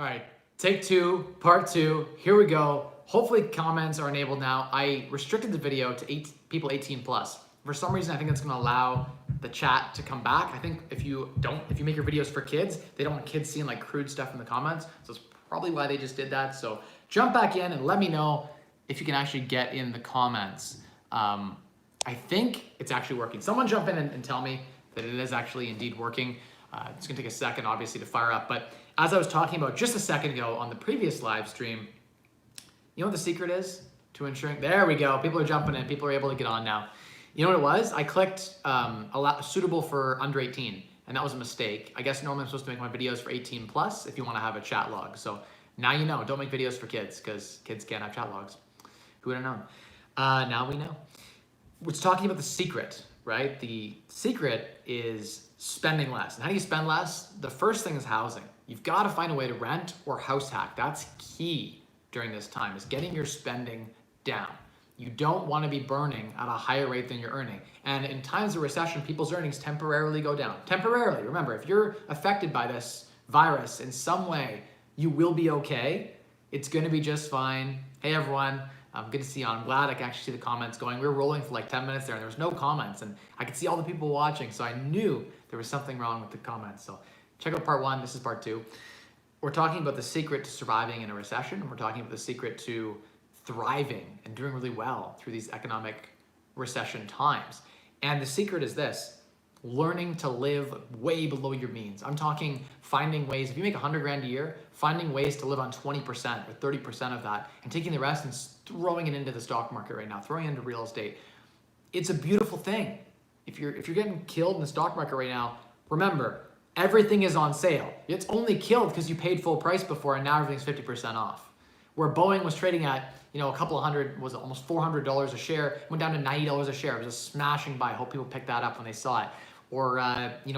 All right, take two, part two. Here we go. Hopefully comments are enabled now. I restricted the video to people 18 plus. For some reason, I think that's gonna allow the chat to come back. I think if you make your videos for kids, they don't want kids seeing like crude stuff in the comments. So it's probably why they just did that. So jump back in and let me know if you can actually get in the comments. I think it's actually working. Someone jump in and tell me that it is actually indeed working. It's gonna take a second, obviously, to fire up. But as I was talking about just a second ago on the previous live stream, you know what the secret is to ensuring? There we go. People are jumping in. People are able to get on now. You know what it was? I clicked suitable for under 18, and that was a mistake. I guess normally I'm supposed to make my videos for 18 plus if you want to have a chat log. So now you know. Don't make videos for kids because kids can't have chat logs. Who would have known? Now we know. We're talking about the secret, right? The secret is spending less. And how do you spend less? The first thing is housing. You've got to find a way to rent or house hack. That's key during this time, is getting your spending down. You don't want to be burning at a higher rate than you're earning. And in times of recession, people's earnings temporarily go down. Temporarily. Remember, if you're affected by this virus in some way, you will be okay. It's going to be just fine. Hey, everyone. Good to see you. I'm glad I can actually see the comments going. We were rolling for like 10 minutes there and there was no comments, and I could see all the people watching, so I knew there was something wrong with the comments. So check out part one. This is part two. We're talking about the secret to surviving in a recession, and we're talking about the secret to thriving and doing really well through these economic recession times. And the secret is this: learning to live way below your means. I'm talking finding ways, if you make 100 grand a year, finding ways to live on 20% or 30% of that and taking the rest and throwing it into the stock market right now, throwing it into real estate. It's a beautiful thing. If you're getting killed in the stock market right now, remember, everything is on sale. It's only killed because you paid full price before and now everything's 50% off. Where Boeing was trading at, a couple of hundred, was it almost $400 a share, went down to $90 a share. It was a smashing buy. I hope people picked that up when they saw it. Or,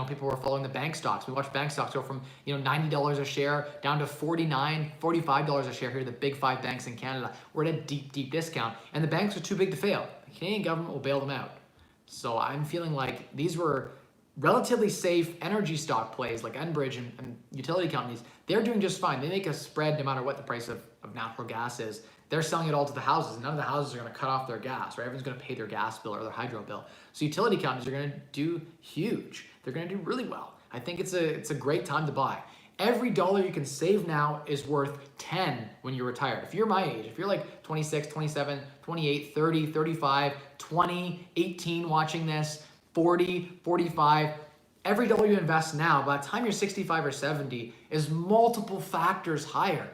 people were following the bank stocks. We watched bank stocks go from, $90 a share down to $49, $45 a share here, the big five banks in Canada. We're at a deep, deep discount. And the banks are too big to fail. The Canadian government will bail them out. So I'm feeling like these were relatively safe energy stock plays like Enbridge and utility companies. They're doing just fine. They make a spread no matter what the price of natural gas is. They're selling it all to the houses. None of the houses are going to cut off their gas, right? Everyone's going to pay their gas bill or their hydro bill. So utility companies are going to do huge. They're going to do really well. I think it's a great time to buy. Every dollar you can save now is worth 10 when you're retired. If you're my age, if you're like 26, 27, 28, 30, 35, 20, 18 watching this, 40, 45, every dollar you invest now, by the time you're 65 or 70, is multiple factors higher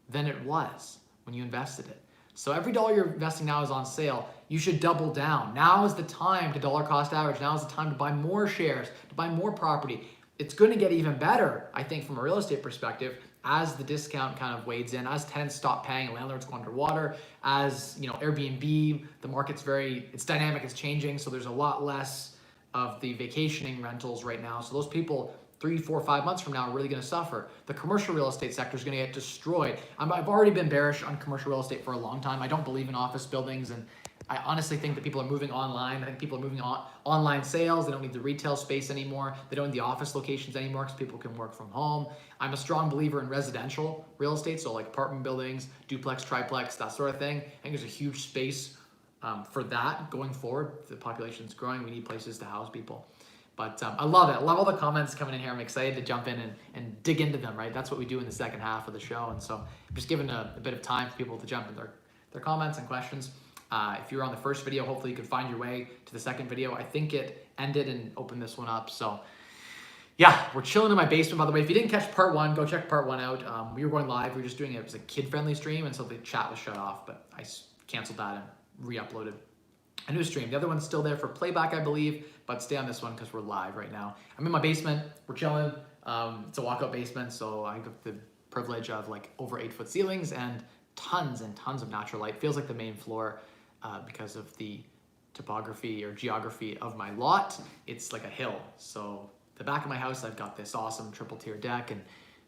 than it was when you invested it. So every dollar you're investing now is on sale. You should double down. Now is the time to dollar cost average. Now is the time to buy more shares, to buy more property. It's going to get even better, I think, from a real estate perspective, as the discount kind of wades in, as tenants stop paying and landlords go underwater, as Airbnb, the market's it's dynamic, it's changing, so there's a lot less of the vacationing rentals right now. So those people 3, 4, 5 months from now are really going to suffer. The commercial real estate sector is going to get destroyed. I've already been bearish on commercial real estate for a long time. I don't believe in office buildings, and I honestly think that people are moving online. I think people are moving on online sales. They don't need the retail space anymore. They don't need the office locations anymore because people can work from home. I'm a strong believer in residential real estate, so like apartment buildings, duplex, triplex, that sort of thing. I think there's a huge space for that going forward. The population's growing. We need places to house people. But I love it. I love all the comments coming in here. I'm excited to jump in and dig into them, right? That's what we do in the second half of the show. And so I'm just giving a bit of time for people to jump in their comments and questions. If you were on the first video, hopefully you could find your way to the second video. I think it ended and opened this one up. So yeah, we're chilling in my basement, by the way. If you didn't catch part one, go check part one out. We were going live. We were just doing it was a kid-friendly stream, and so the chat was shut off, but I canceled that and re-uploaded a new stream. The other one's still there for playback, I believe, but stay on this one because we're live right now. I'm in my basement. We're chilling. It's a walkout basement, so I have the privilege of like over 8-foot ceilings and tons of natural light. Feels like the main floor because of the topography or geography of my lot. It's like a hill. So the back of my house, I've got this awesome triple tier deck, and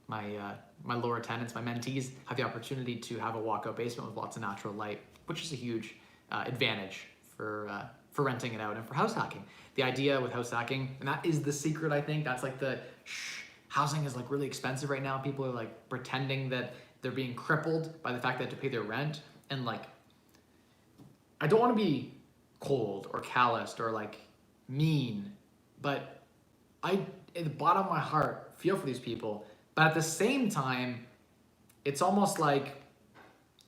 my lower tenants, my mentees, have the opportunity to have a walkout basement with lots of natural light, which is a huge advantage for renting it out and for house hacking. The idea with house hacking, and that is the secret, I think, that's like the housing is like really expensive right now. People are like pretending that they're being crippled by the fact they have to pay their rent. And like, I don't want to be cold or calloused or like mean, but I, at the bottom of my heart, feel for these people. But at the same time, it's almost like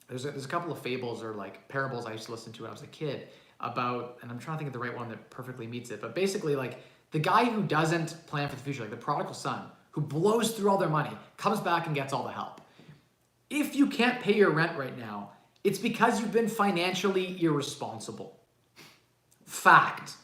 there's a couple of fables or like parables I used to listen to when I was a kid about, and I'm trying to think of the right one that perfectly meets it, but basically like the guy who doesn't plan for the future, like the prodigal son, who blows through all their money, comes back and gets all the help. If you can't pay your rent right now, it's because you've been financially irresponsible. Fact.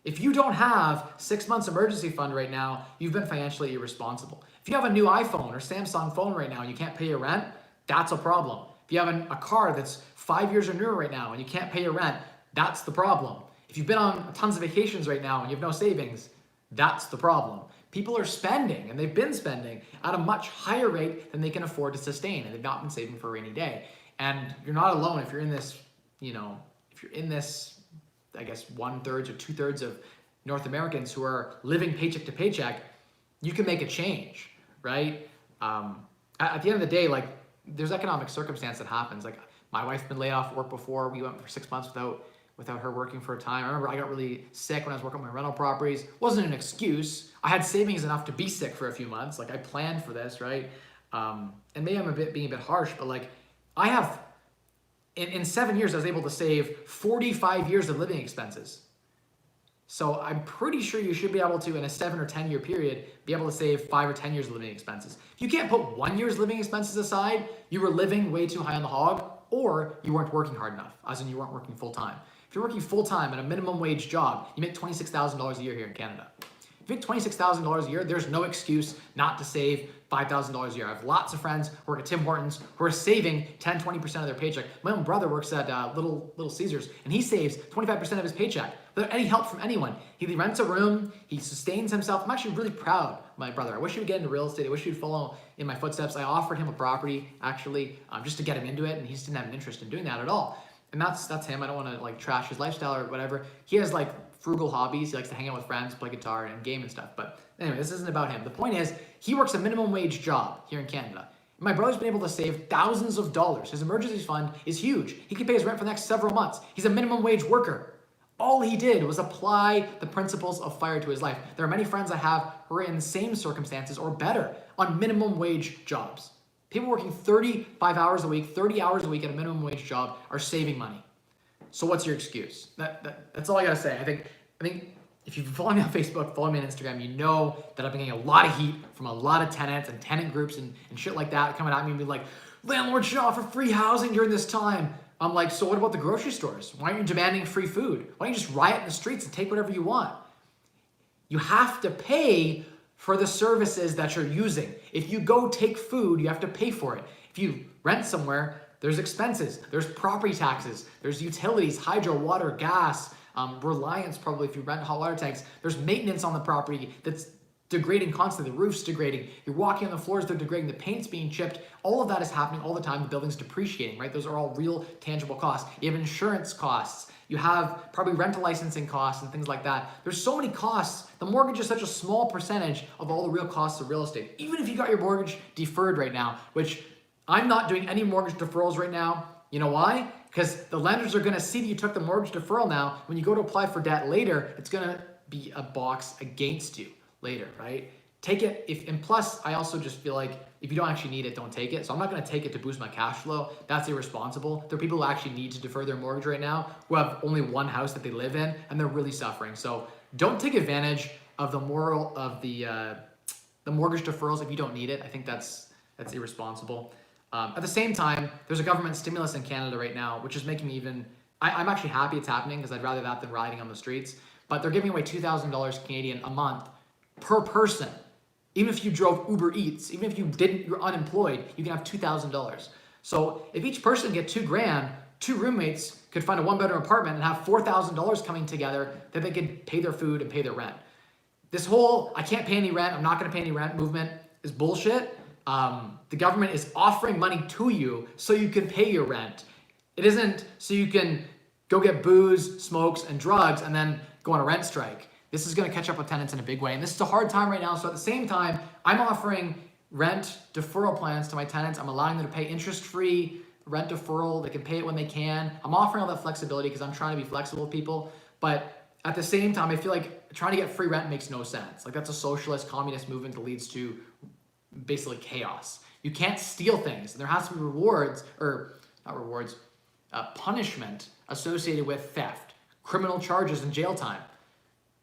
If you don't have 6 months emergency fund right now, you've been financially irresponsible. If you have a new iPhone or Samsung phone right now and you can't pay your rent, that's a problem. If you have a car that's 5 years or newer right now and you can't pay your rent, that's the problem. If you've been on tons of vacations right now and you have no savings, that's the problem. People are spending, and they've been spending at a much higher rate than they can afford to sustain, and they've not been saving for a rainy day. And you're not alone if you're in this, if you're in this, I guess 1/3 or 2/3 of North Americans who are living paycheck to paycheck. You can make a change, right? At the end of the day, like there's economic circumstance that happens. Like my wife's been laid off work before. We went for 6 months without her working for a time. I remember I got really sick when I was working on my rental properties. Wasn't an excuse. I had savings enough to be sick for a few months. Like I planned for this, right? And maybe I'm being a bit harsh, but like I have, in 7 years, I was able to save 45 years of living expenses. So I'm pretty sure you should be able to, in a 7 or 10 year period, be able to save 5 or 10 years of living expenses. If you can't put 1 year's living expenses aside, you were living way too high on the hog, or you weren't working hard enough, as in you weren't working full time. If you're working full time at a minimum wage job, you make $26,000 a year here in Canada. If you make $26,000 a year, there's no excuse not to save $5,000 a year. I have lots of friends who work at Tim Hortons who are saving 10-20% of their paycheck. My own brother works at Little Caesars, and he saves 25% of his paycheck without any help from anyone. He rents a room, he sustains himself. I'm actually really proud of my brother. I wish he would get into real estate. I wish he would follow in my footsteps. I offered him a property, actually, just to get him into it, and he just didn't have an interest in doing that at all. And that's him. I don't want to like trash his lifestyle or whatever. He has like frugal hobbies. He likes to hang out with friends, play guitar, and game and stuff. But anyway, this isn't about him. The point is, he works a minimum wage job here in Canada. My brother's been able to save thousands of dollars. His emergency fund is huge. He can pay his rent for the next several months. He's a minimum wage worker. All he did was apply the principles of FIRE to his life. There are many friends I have who are in the same circumstances or better on minimum wage jobs. People working 35 hours a week, 30 hours a week at a minimum wage job are saving money. So what's your excuse? That's all I gotta say. I think if you follow me on Facebook, follow me on Instagram, you know that I've been getting a lot of heat from a lot of tenants and tenant groups and shit like that coming at me and be like, landlords should offer free housing during this time. I'm like, so what about the grocery stores? Why aren't you demanding free food? Why don't you just riot in the streets and take whatever you want? You have to pay for the services that you're using. If you go take food, you have to pay for it. If you rent somewhere, there's expenses, there's property taxes, there's utilities, hydro, water, gas, reliance probably if you rent hot water tanks. There's maintenance on the property that's degrading constantly. The roof's degrading. You're walking on the floors, they're degrading. The paint's being chipped. All of that is happening all the time. The building's depreciating, right? Those are all real tangible costs. You have insurance costs. You have probably rental licensing costs and things like that. There's so many costs. The mortgage is such a small percentage of all the real costs of real estate. Even if you got your mortgage deferred right now, which I'm not doing any mortgage deferrals right now. You know why? Because the lenders are going to see that you took the mortgage deferral now. When you go to apply for debt later, it's going to be a box against you later, right? Take it. And plus, I also just feel like if you don't actually need it, don't take it. So I'm not going to take it to boost my cash flow. That's irresponsible. There are people who actually need to defer their mortgage right now who have only one house that they live in, and they're really suffering. So don't take advantage of the mortgage deferrals if you don't need it. I think that's irresponsible. At the same time, there's a government stimulus in Canada right now, which is making me I'm actually happy it's happening because I'd rather that than riding on the streets. But they're giving away $2,000 Canadian a month per person. Even if you drove Uber Eats, even if you're unemployed, you can have $2,000. So if each person get $2,000, two roommates could find a one-bedroom apartment and have $4,000 coming together that they could pay their food and pay their rent. This whole I can't pay any rent, I'm not going to pay any rent movement is bullshit. The government is offering money to you so you can pay your rent. It isn't so you can go get booze, smokes, and drugs and then go on a rent strike. This is going to catch up with tenants in a big way. And this is a hard time right now. So at the same time, I'm offering rent deferral plans to my tenants. I'm allowing them to pay interest-free rent deferral. They can pay it when they can. I'm offering all that flexibility because I'm trying to be flexible with people. But at the same time, I feel like trying to get free rent makes no sense. Like that's a socialist, communist movement that leads to basically chaos. You can't steal things. And there has to be rewards, or not rewards, punishment associated with theft, criminal charges, and jail time.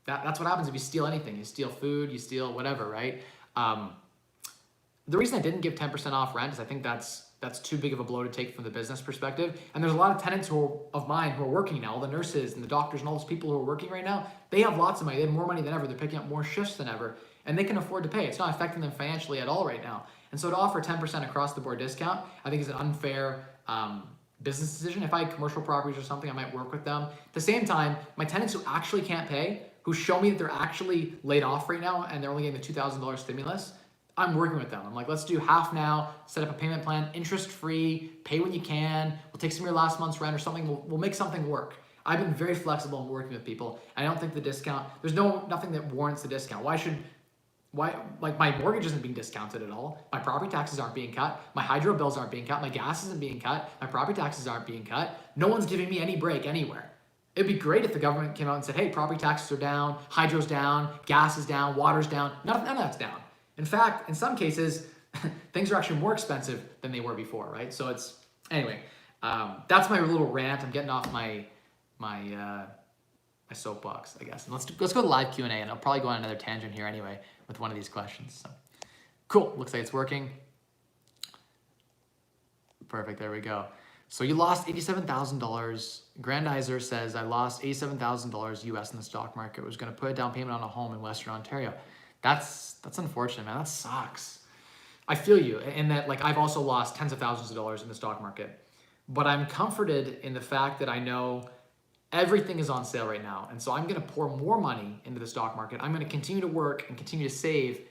That's what happens if you steal anything. You steal food, you steal whatever, right? The reason I didn't give 10% off rent is I think that's too big of a blow to take from the business perspective. And there's a lot of tenants of mine who are working now, all the nurses and the doctors and all those people who are working right now, they have lots of money. They have more money than ever. They're picking up more shifts than ever, and they can afford to pay. It's not affecting them financially at all right now. And so to offer 10% across the board discount, I think is an unfair business decision. If I had commercial properties or something, I might work with them. At the same time, my tenants who actually can't pay, who show me that they're actually laid off right now and they're only getting the $2,000 stimulus, I'm working with them. I'm like, let's do half now, set up a payment plan, interest-free, pay when you can. We'll take some of your last month's rent or something. We'll make something work. I've been very flexible in working with people. I don't think the discount, there's nothing that warrants the discount. Like my mortgage isn't being discounted at all. My property taxes aren't being cut. My hydro bills aren't being cut. My gas isn't being cut. My property taxes aren't being cut. No one's giving me any break anywhere. It'd be great if the government came out and said, hey, property taxes are down, hydro's down, gas is down, water's down. None of that's down. In fact, in some cases, things are actually more expensive than they were before, right? So anyway, that's my little rant. I'm getting off my soapbox, I guess. And let's go to live Q&A, and I'll probably go on another tangent here anyway with one of these questions. So, cool, looks like it's working. Perfect, there we go. So you lost $87,000. Grandizer says, I lost $87,000 US in the stock market. Was going to put a down payment on a home in Western Ontario. That's unfortunate, man. That sucks. I feel you in that, like, I've also lost tens of thousands of dollars in the stock market, but I'm comforted in the fact that I know everything is on sale right now. And so I'm going to pour more money into the stock market. I'm going to continue to work and continue to save.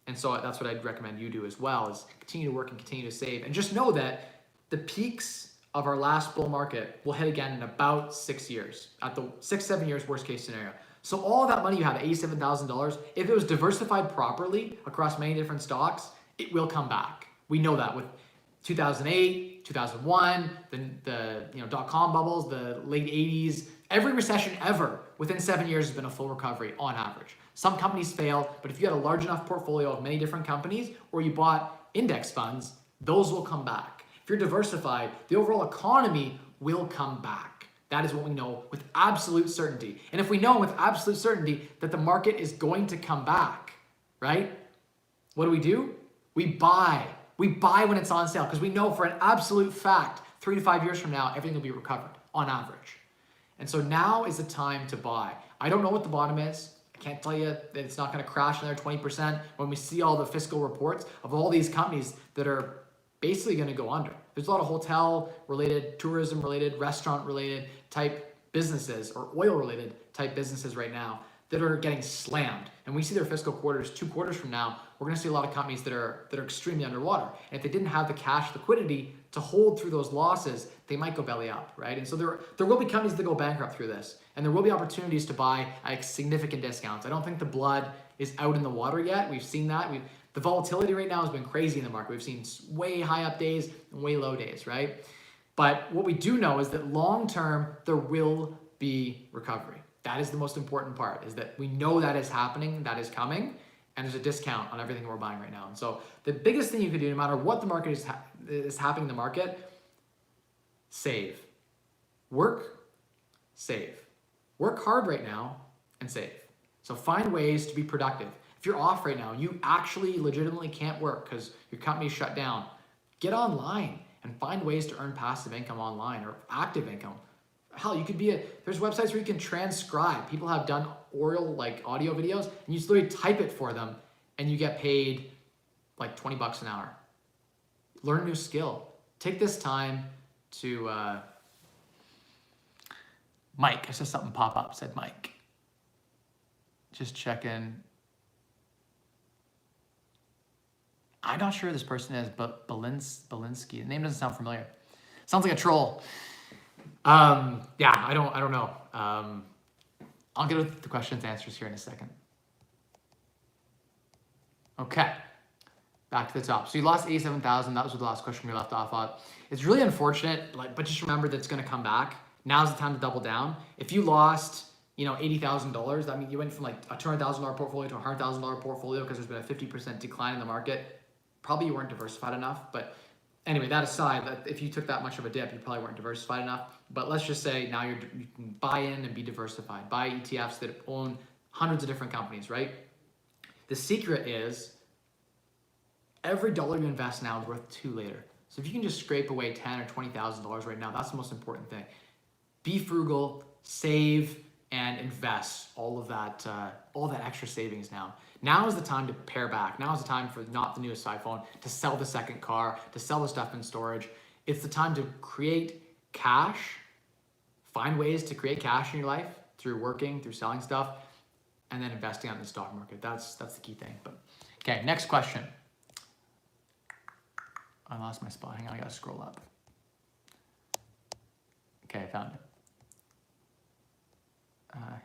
And so that's what I'd recommend you do as well, is continue to work and continue to save. And just know that the peaks of our last bull market will hit again in about 6 years, at the 6-7 years worst case scenario. So all of that money you have, $87,000, if it was diversified properly across many different stocks, it will come back. We know that with 2008, 2001, the dot-com bubbles, the late 80s, every recession ever within 7 years has been a full recovery on average. Some companies fail, but if you had a large enough portfolio of many different companies, or you bought index funds, those will come back. If you're diversified, the overall economy will come back. That is what we know with absolute certainty. And if we know with absolute certainty that the market is going to come back, right? What do? We buy. We buy when it's on sale because we know for an absolute fact 3 to 5 years from now, everything will be recovered on average. And so now is the time to buy. I don't know what the bottom is. I can't tell you that it's not going to crash another 20% when we see all the fiscal reports of all these companies that are basically going to go under. There's a lot of hotel-related, tourism-related, restaurant-related type businesses or oil-related type businesses right now that are getting slammed. And we see their fiscal quarters 2 quarters from now, we're going to see a lot of companies that are extremely underwater. And if they didn't have the cash liquidity to hold through those losses, they might go belly up, right? And so there will be companies that go bankrupt through this. And there will be opportunities to buy at significant discounts. I don't think the blood is out in the water yet. We've seen that. The volatility right now has been crazy in the market. We've seen way high up days and way low days, right? But what we do know is that long term, there will be recovery. That is the most important part, is that we know that is happening, that is coming, and there's a discount on everything we're buying right now. And so the biggest thing you can do, no matter what the market is happening in the market, save. Work, save. Work hard right now and save. So find ways to be productive. If you're off right now, you actually legitimately can't work because your company's shut down, get online and find ways to earn passive income online or active income. Hell, you could there's websites where you can transcribe. People have done oral, like audio videos, and you just literally type it for them and you get paid like $20 an hour. Learn a new skill. Take this time to, Mike, I saw something pop up, said Mike. Just checking. I'm not sure who this person is, but Belinsky. The name doesn't sound familiar. Sounds like a troll. Yeah, I don't know. I'll get with the questions and answers here in a second. Okay, back to the top. So you lost 87,000. That was the last question we left off on. It's really unfortunate, but just remember that it's going to come back. Now's the time to double down. If you lost, $80,000, that means you went from like a $200,000 portfolio to a $100,000 portfolio because there's been a 50% decline in the market. Probably you weren't diversified enough, but anyway, that aside, if you took that much of a dip, you probably weren't diversified enough. But let's just say now you can buy in and be diversified. Buy ETFs that own hundreds of different companies, right? The secret is every dollar you invest now is worth $2 later. So if you can just scrape away $10,000 or $20,000 right now, that's the most important thing. Be frugal, save, and invest all that extra savings now. Now is the time to pare back. Now is the time for not the newest iPhone, to sell the second car, to sell the stuff in storage. It's the time to create cash, find ways to create cash in your life through working, through selling stuff, and then investing on the stock market. That's the key thing. But okay, next question. I lost my spot. Hang on, I gotta scroll up. Okay, I found it.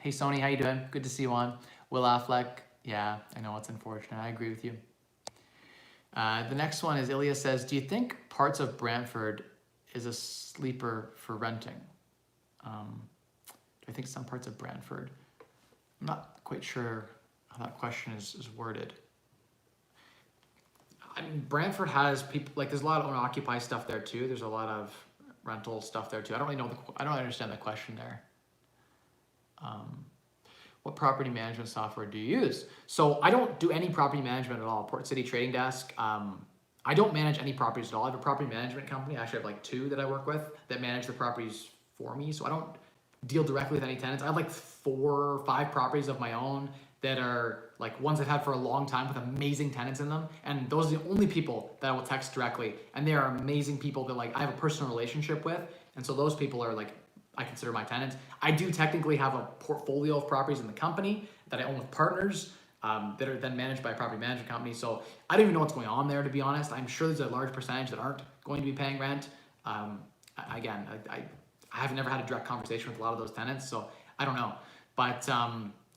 Hey Sony, how you doing? Good to see you on. Will Affleck. Yeah, I know it's unfortunate. I agree with you. The next one is Ilya says, do you think parts of Brantford is a sleeper for renting? I think some parts of Brantford. I'm not quite sure how that question is worded. I mean, Brantford has people, like there's a lot of owner-occupy stuff there too. There's a lot of rental stuff there too. I don't understand the question there. What property management software do you use? So I don't do any property management at all. Port City Trading Desk. I don't manage any properties at all. I have a property management company. I actually have like 2 that I work with that manage the properties for me. So I don't deal directly with any tenants. I have like 4 or 5 properties of my own that are like ones I've had for a long time with amazing tenants in them. And those are the only people that I will text directly. And they are amazing people that like I have a personal relationship with. And so those people are like, I consider my tenants. I do technically have a portfolio of properties in the company that I own with partners that are then managed by a property management company. So I don't even know what's going on there, to be honest. I'm sure there's a large percentage that aren't going to be paying rent. I have never had a direct conversation with a lot of those tenants, so I don't know. But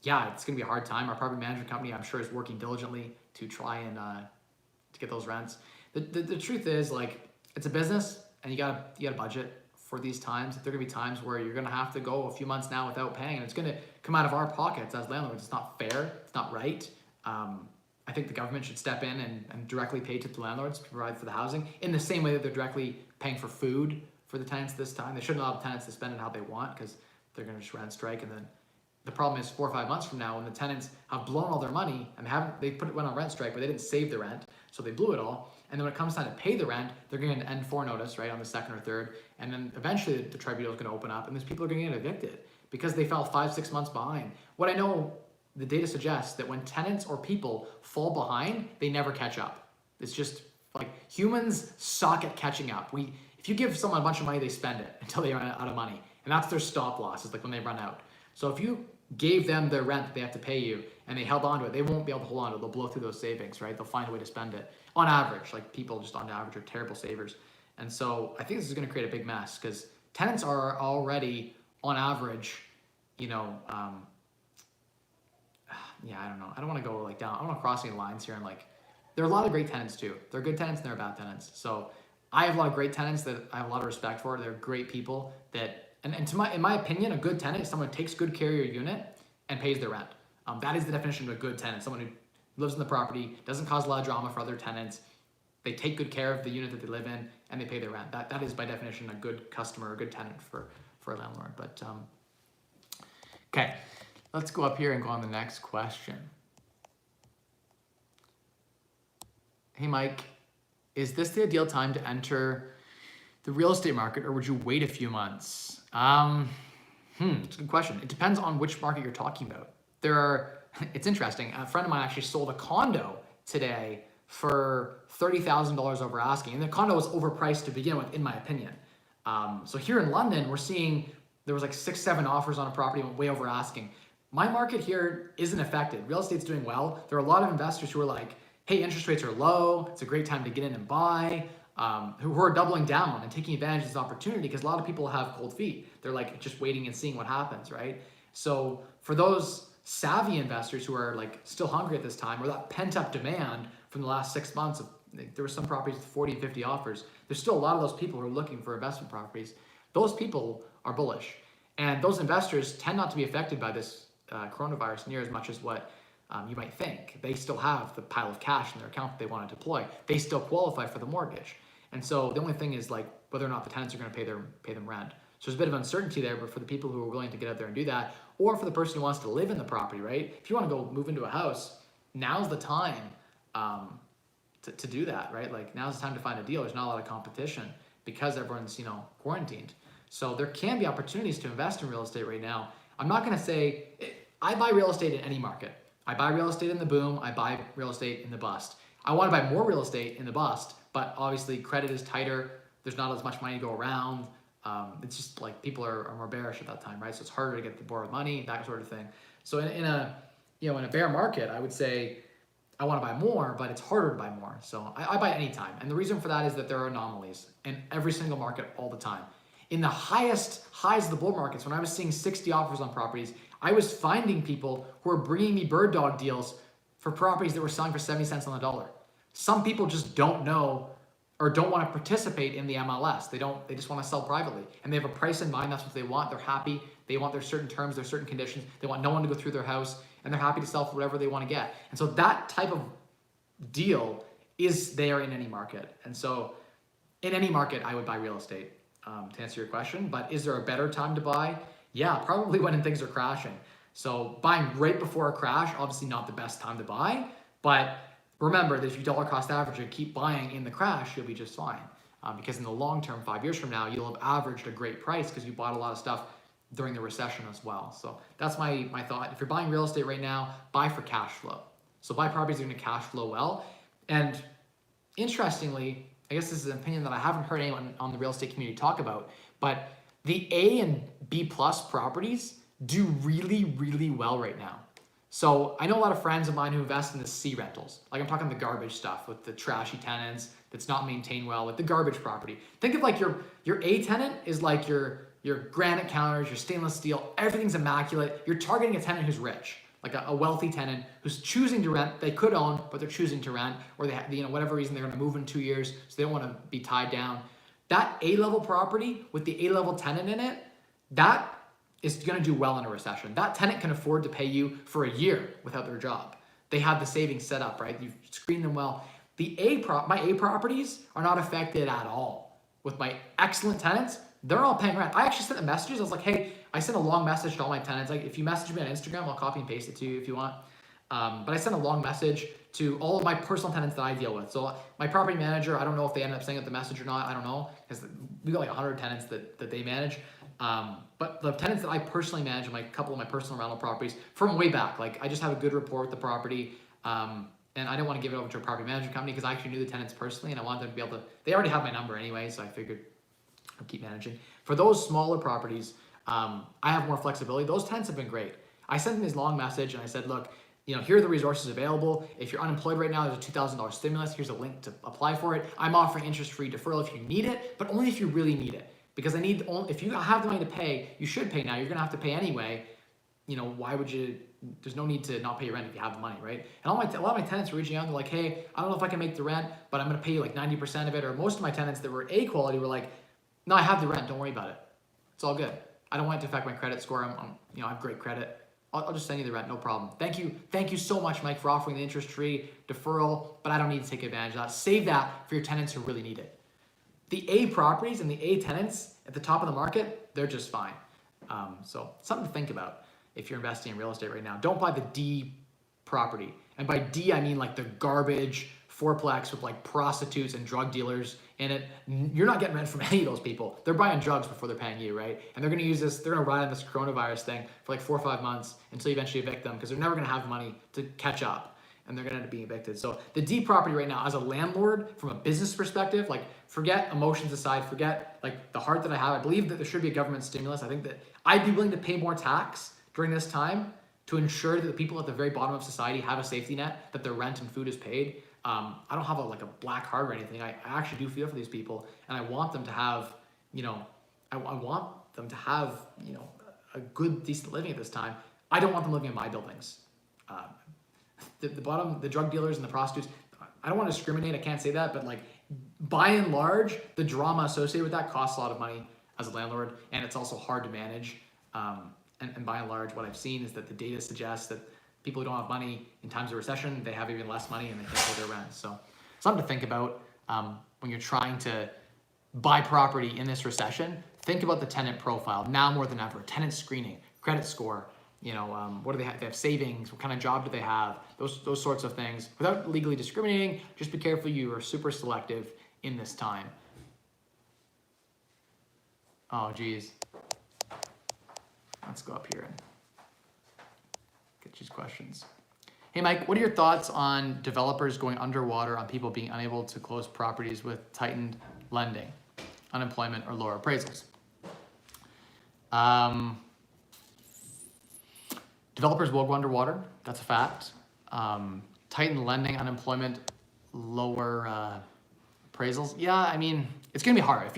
yeah, it's going to be a hard time. Our property management company, I'm sure, is working diligently to try and to get those rents. The truth is, like, it's a business, and you gotta budget for these times. There are gonna be times where you're gonna have to go a few months now without paying, and it's gonna come out of our pockets as landlords. It's not fair. It's not right. I think the government should step in and directly pay to the landlords to provide for the housing in the same way that they're directly paying for food for the tenants this time. They shouldn't allow the tenants to spend it how they want because they're gonna just rent strike, and then the problem is 4 or 5 months from now when the tenants have blown all their money and went on rent strike, but they didn't save the rent, so they blew it all. And then when it comes time to pay the rent, they're going to end for notice, right, on the 2nd or 3rd. And then eventually the tribunal is going to open up and these people are going to get evicted because they fell 5-6 months behind. What I know, the data suggests that when tenants or people fall behind, they never catch up. It's just like humans suck at catching up. If you give someone a bunch of money, they spend it until they run out of money. And that's their stop loss, is like when they run out. So if you gave them their rent that they have to pay you and they held on to it, they won't be able to hold on to it. They'll blow through those savings, right? They'll find a way to spend it. On average, like people just on average are terrible savers. And so I think this is going to create a big mess because tenants are already on average, yeah, I don't know. I don't want to go like down. I don't want to cross any lines here. And like, there are a lot of great tenants too. There are good tenants and there are bad tenants. So I have a lot of great tenants that I have a lot of respect for. They're great people that, and in my opinion, a good tenant is someone who takes good care of your unit and pays their rent. That is the definition of a good tenant. Someone who lives in the property, doesn't cause a lot of drama for other tenants. They take good care of the unit that they live in and they pay their rent. That is by definition a good customer, a good tenant for a landlord. But okay, let's go up here and go on the next question. Hey Mike, is this the ideal time to enter the real estate market or would you wait a few months? It's a good question. It depends on which market you're talking about. It's interesting. A friend of mine actually sold a condo today for $30,000 over asking. And the condo was overpriced to begin with, in my opinion. So here in London, we're seeing there was like 6-7 offers on a property way over asking. My market here isn't affected. Real estate's doing well. There are a lot of investors who are like, hey, interest rates are low. It's a great time to get in and buy. Who are doubling down and taking advantage of this opportunity because a lot of people have cold feet. They're like just waiting and seeing what happens, right? So for those savvy investors who are like still hungry at this time, or that pent up demand from the last 6 months of, there were some properties with 40 and 50 offers. There's still a lot of those people who are looking for investment properties. Those people are bullish. And those investors tend not to be affected by this coronavirus near as much as what you might think. They still have the pile of cash in their account that they want to deploy. They still qualify for the mortgage. And so the only thing is like whether or not the tenants are going to pay them rent. So there's a bit of uncertainty there, but for the people who are willing to get out there and do that, or for the person who wants to live in the property, right? If you want to go move into a house, now's the time to do that, right? Like now's the time to find a deal. There's not a lot of competition because everyone's, quarantined. So there can be opportunities to invest in real estate right now. I'm not going to say, I buy real estate in any market. I buy real estate in the boom. I buy real estate in the bust. I want to buy more real estate in the bust, but obviously credit is tighter. There's not as much money to go around. It's just like people are more bearish at that time, right? So it's harder to get the borrowed money, that sort of thing. So in a bear market, I would say I want to buy more, but it's harder to buy more. So I buy anytime. And the reason for that is that there are anomalies in every single market all the time. In the highest highs of the bull markets, when I was seeing 60 offers on properties, I was finding people who were bringing me bird dog deals for properties that were selling for 70 cents on the dollar. Some people just don't know or don't want to participate in the MLS. They just want to sell privately. And they have a price in mind, that's what they want. They're happy. They want their certain terms, their certain conditions. They want no one to go through their house, and they're happy to sell for whatever they want to get. And so that type of deal is there in any market. And so in any market, I would buy real estate, to answer your question. But is there a better time to buy? Yeah, probably when things are crashing. So buying right before a crash, obviously not the best time to buy, but remember that if you dollar cost average and keep buying in the crash, you'll be just fine. Because in the long term, 5 years from now, you'll have averaged a great price because you bought a lot of stuff during the recession as well. So that's my thought. If you're buying real estate right now, buy for cash flow. So buy properties that are going to cash flow well. And interestingly, I guess this is an opinion that I haven't heard anyone on the real estate community talk about, but the A and B plus properties do really, really well right now. So I know a lot of friends of mine who invest in the C rentals. Like I'm talking the garbage stuff with the trashy tenants that's not maintained well, like the garbage property. Think of like your A tenant is like your granite counters, your stainless steel, everything's immaculate. You're targeting a tenant who's rich, like a wealthy tenant who's choosing to rent. They could own, but they're choosing to rent, or they have, whatever reason they're going to move in 2 years, so they don't want to be tied down. That A-level property with the A-level tenant in it, that is going to do well in a recession. That tenant can afford to pay you for a year without their job. They have the savings set up, right? You've screened them well. My A properties are not affected at all. With my excellent tenants, they're all paying rent. I actually sent the messages. I was like, hey, I sent a long message to all my tenants. Like, if you message me on Instagram, I'll copy and paste it to you if you want. But I sent a long message to all of my personal tenants that I deal with. So my property manager, I don't know if they ended up sending out the message or not. I don't know, because we got like 100 tenants that they manage. But the tenants that I personally manage, a couple of my personal rental properties from way back, like I just have a good rapport with the property. And I didn't want to give it over to a property management company because I actually knew the tenants personally and I wanted them to be able to, they already have my number anyway, so I figured I'll keep managing. For those smaller properties, I have more flexibility. Those tenants have been great. I sent them this long message and I said, look, here are the resources available. If you're unemployed right now, there's a $2,000 stimulus. Here's a link to apply for it. I'm offering interest-free deferral if you need it, but only if you really need it. Because if you have the money to pay, you should pay now. You're gonna have to pay anyway. Why would you? There's no need to not pay your rent if you have the money, right? And a lot of my tenants were reaching out. They're like, hey, I don't know if I can make the rent, but I'm gonna pay you like 90% of it. Or most of my tenants that were A quality were like, no, I have the rent. Don't worry about it. It's all good. I don't want it to affect my credit score. I have great credit. I'll just send you the rent, no problem. Thank you so much, Mike, for offering the interest-free deferral, but I don't need to take advantage of that. Save that for your tenants who really need it. The A properties and the A tenants at the top of the market, they're just fine. So something to think about if you're investing in real estate right now. Don't buy the D property. And by D, I mean like the garbage fourplex with like prostitutes and drug dealers in it. You're not getting rent from any of those people. They're buying drugs before they're paying you, right? And they're gonna they're gonna ride on this coronavirus thing for like 4 or 5 months until you eventually evict them because they're never gonna have money to catch up and they're gonna end up being evicted. So the D property right now, as a landlord, from a business perspective, like forget emotions aside, forget like the heart that I have. I believe that there should be a government stimulus. I think that I'd be willing to pay more tax during this time to ensure that the people at the very bottom of society have a safety net, that their rent and food is paid. I don't have a black heart or anything. I actually do feel for these people, and I want them to have, I want them to have, a good, decent living at this time. I don't want them living in my buildings. The drug dealers and the prostitutes, I don't want to discriminate, I can't say that, but like by and large, the drama associated with that costs a lot of money as a landlord, and it's also hard to manage. And by and large, what I've seen is that the data suggests that people who don't have money in times of recession, they have even less money and they can't pay their rent. So something to think about when you're trying to buy property in this recession. Think about the tenant profile now more than ever. Tenant screening, credit score, what do they have? They have savings. What kind of job do they have? Those sorts of things. Without legally discriminating, just be careful you are super selective in this time. Oh, geez. Let's go up here and get these questions. Hey, Mike, what are your thoughts on developers going underwater on people being unable to close properties with tightened lending, unemployment, or lower appraisals? Developers will go underwater. That's a fact. Tightened lending, unemployment, lower appraisals. Yeah, I mean, it's going to be hard.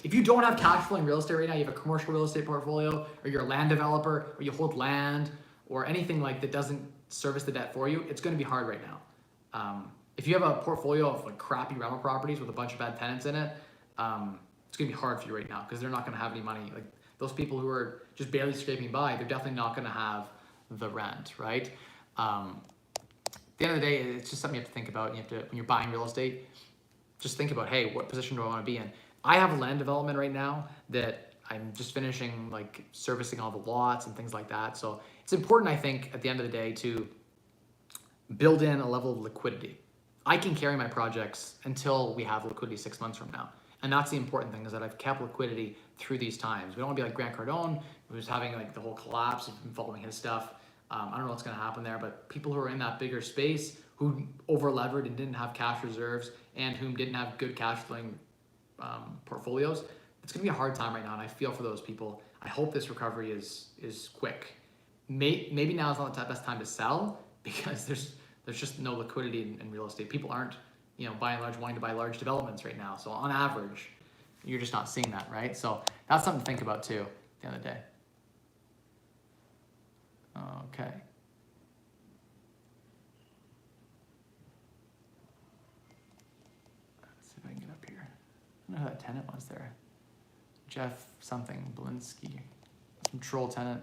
If you don't have cash flow in real estate right now, you have a commercial real estate portfolio, or you're a land developer, or you hold land, or anything like that doesn't service the debt for you, it's going to be hard right now. If you have a portfolio of like crappy rental properties with a bunch of bad tenants in it, it's going to be hard for you right now because they're not going to have any money. Like those people who are just barely scraping by, they're definitely not going to have the rent, right? At the end of the day, it's just something you have to think about. You have to, when you're buying real estate, just think about, hey, what position do I want to be in? I have a land development right now that I'm just finishing, like servicing all the lots and things like that. So it's important, I think, at the end of the day to build in a level of liquidity. I can carry my projects until we have liquidity 6 months from now. And that's the important thing, is that I've kept liquidity through these times. We don't want to be like Grant Cardone, who's having like the whole collapse. I've been following his stuff. I don't know what's going to happen there, but people who are in that bigger space, who over-levered and didn't have cash reserves, and whom didn't have good cash flowing portfolios, it's going to be a hard time right now, and I feel for those people. I hope this recovery is quick. Maybe now is not the best time to sell because there's just no liquidity in real estate. People aren't, by and large, wanting to buy large developments right now. So on average, you're just not seeing that, right? So that's something to think about too at the end of the day. Okay. Let's see if I can get up here. I don't know who that tenant was there. Jeff something, Belinsky. Some troll tenant.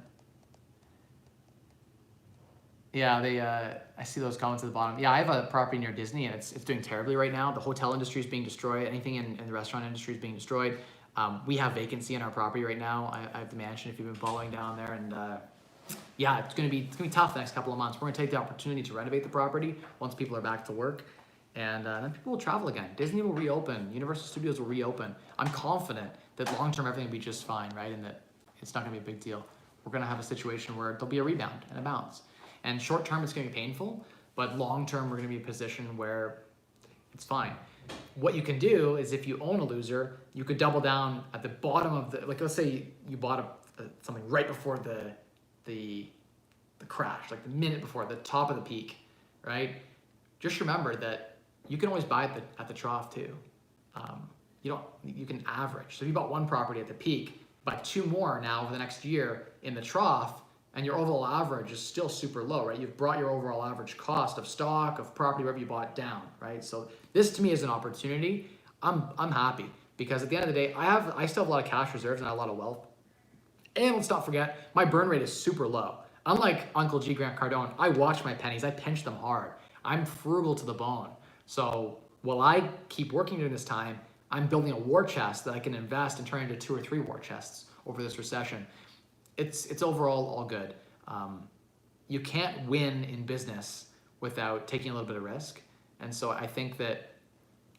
Yeah, I see those comments at the bottom. Yeah, I have a property near Disney, and it's doing terribly right now. The hotel industry is being destroyed. Anything in the restaurant industry is being destroyed. We have vacancy in our property right now. I have the mansion, if you've been following down there, and yeah, it's gonna be tough the next couple of months. We're gonna take the opportunity to renovate the property once people are back to work, and then people will travel again. Disney will reopen. Universal Studios will reopen. I'm confident that long term everything will be just fine, right? And that it's not gonna be a big deal. We're gonna have a situation where there'll be a rebound and a bounce. And short term, it's going to be painful, but long term, we're going to be in a position where it's fine. What you can do is, if you own a loser, you could double down at the bottom of the, like, let's say you bought something right before the crash, like the minute before, the top of the peak, right? Just remember that you can always buy at the trough too. You can average. So if you bought one property at the peak, buy two more now over the next year in the trough, and your overall average is still super low, right? You've brought your overall average cost of stock, of property, wherever you bought down, right? So this to me is an opportunity. I'm happy because at the end of the day, I still have a lot of cash reserves and I have a lot of wealth. And let's not forget, my burn rate is super low. Unlike Uncle G, Grant Cardone, I watch my pennies, I pinch them hard. I'm frugal to the bone. So while I keep working during this time, I'm building a war chest that I can invest and turn into 2 or 3 war chests over this recession. It's overall all good. You can't win in business without taking a little bit of risk. And so I think that,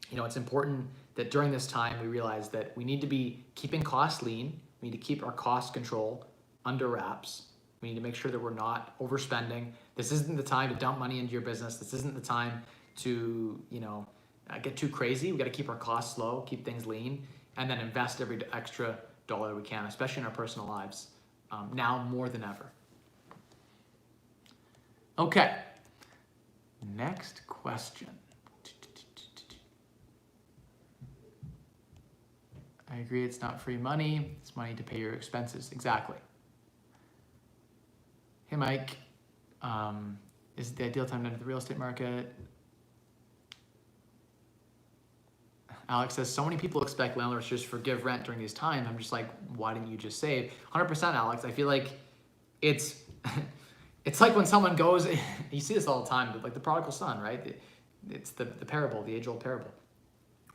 it's important that during this time we realize that we need to be keeping costs lean. We need to keep our cost control under wraps. We need to make sure that we're not overspending. This isn't the time to dump money into your business. This isn't the time to, get too crazy. We got to keep our costs low, keep things lean, and then invest every extra dollar we can, especially in our personal lives. Now more than ever. Okay, next question. I agree it's not free money, it's money to pay your expenses. Exactly. Mike. Is it the ideal time to enter the real estate market? Alex says, so many people expect landlords to just forgive rent during these times. I'm just like, why didn't you just save? 100%, Alex. I feel like it's it's like when someone goes, you see this all the time, but like the prodigal son, right? It's the parable, the age-old parable.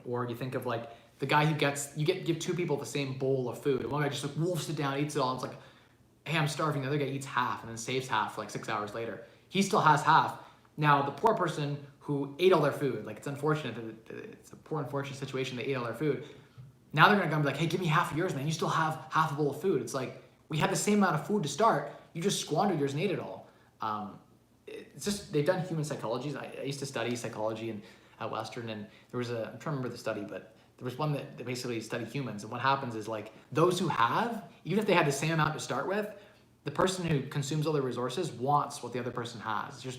Or you think of like the guy who give two people the same bowl of food. And one guy just like wolfs it down, eats it all, and it's like, hey, I'm starving. The other guy eats half and then saves half for like 6 hours later. He still has half. Now, the poor person who ate all their food, like it's unfortunate that it's a poor, unfortunate situation, they ate all their food. Now they're gonna come be like, hey, give me half of yours, man. You still have half a bowl of food. It's like, we had the same amount of food to start. You just squandered yours and ate it all. It's just, they've done human psychology. I used to study psychology at Western, and there was I'm trying to remember the study, but there was one that basically studied humans. And what happens is like those who have, even if they had the same amount to start with, the person who consumes all their resources wants what the other person has. It's just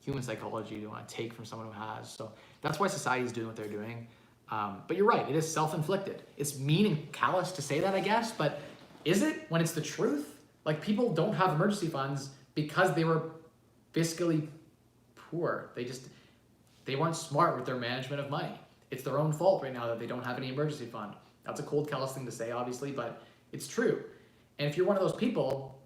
human psychology. You want to take from someone who has. So that's why society is doing what they're doing. But you're right. It is self-inflicted. It's mean and callous to say that, I guess. But is it when it's the truth? Like people don't have emergency funds because they were fiscally poor. They weren't smart with their management of money. It's their own fault right now that they don't have any emergency fund. That's a cold, callous thing to say, obviously, but it's true. And if you're one of those people,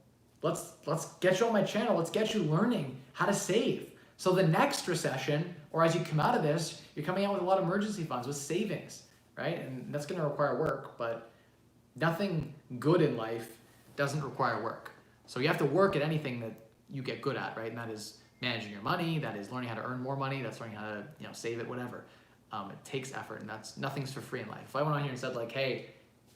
let's get you on my channel. Let's get you learning how to save. So the next recession, or as you come out of this, you're coming out with a lot of emergency funds with savings, right? And that's going to require work, but nothing good in life doesn't require work. So you have to work at anything that you get good at, right? And that is managing your money. That is learning how to earn more money. That's learning how to save it, whatever. It takes effort, and nothing's for free in life. If I went on here and said like, hey,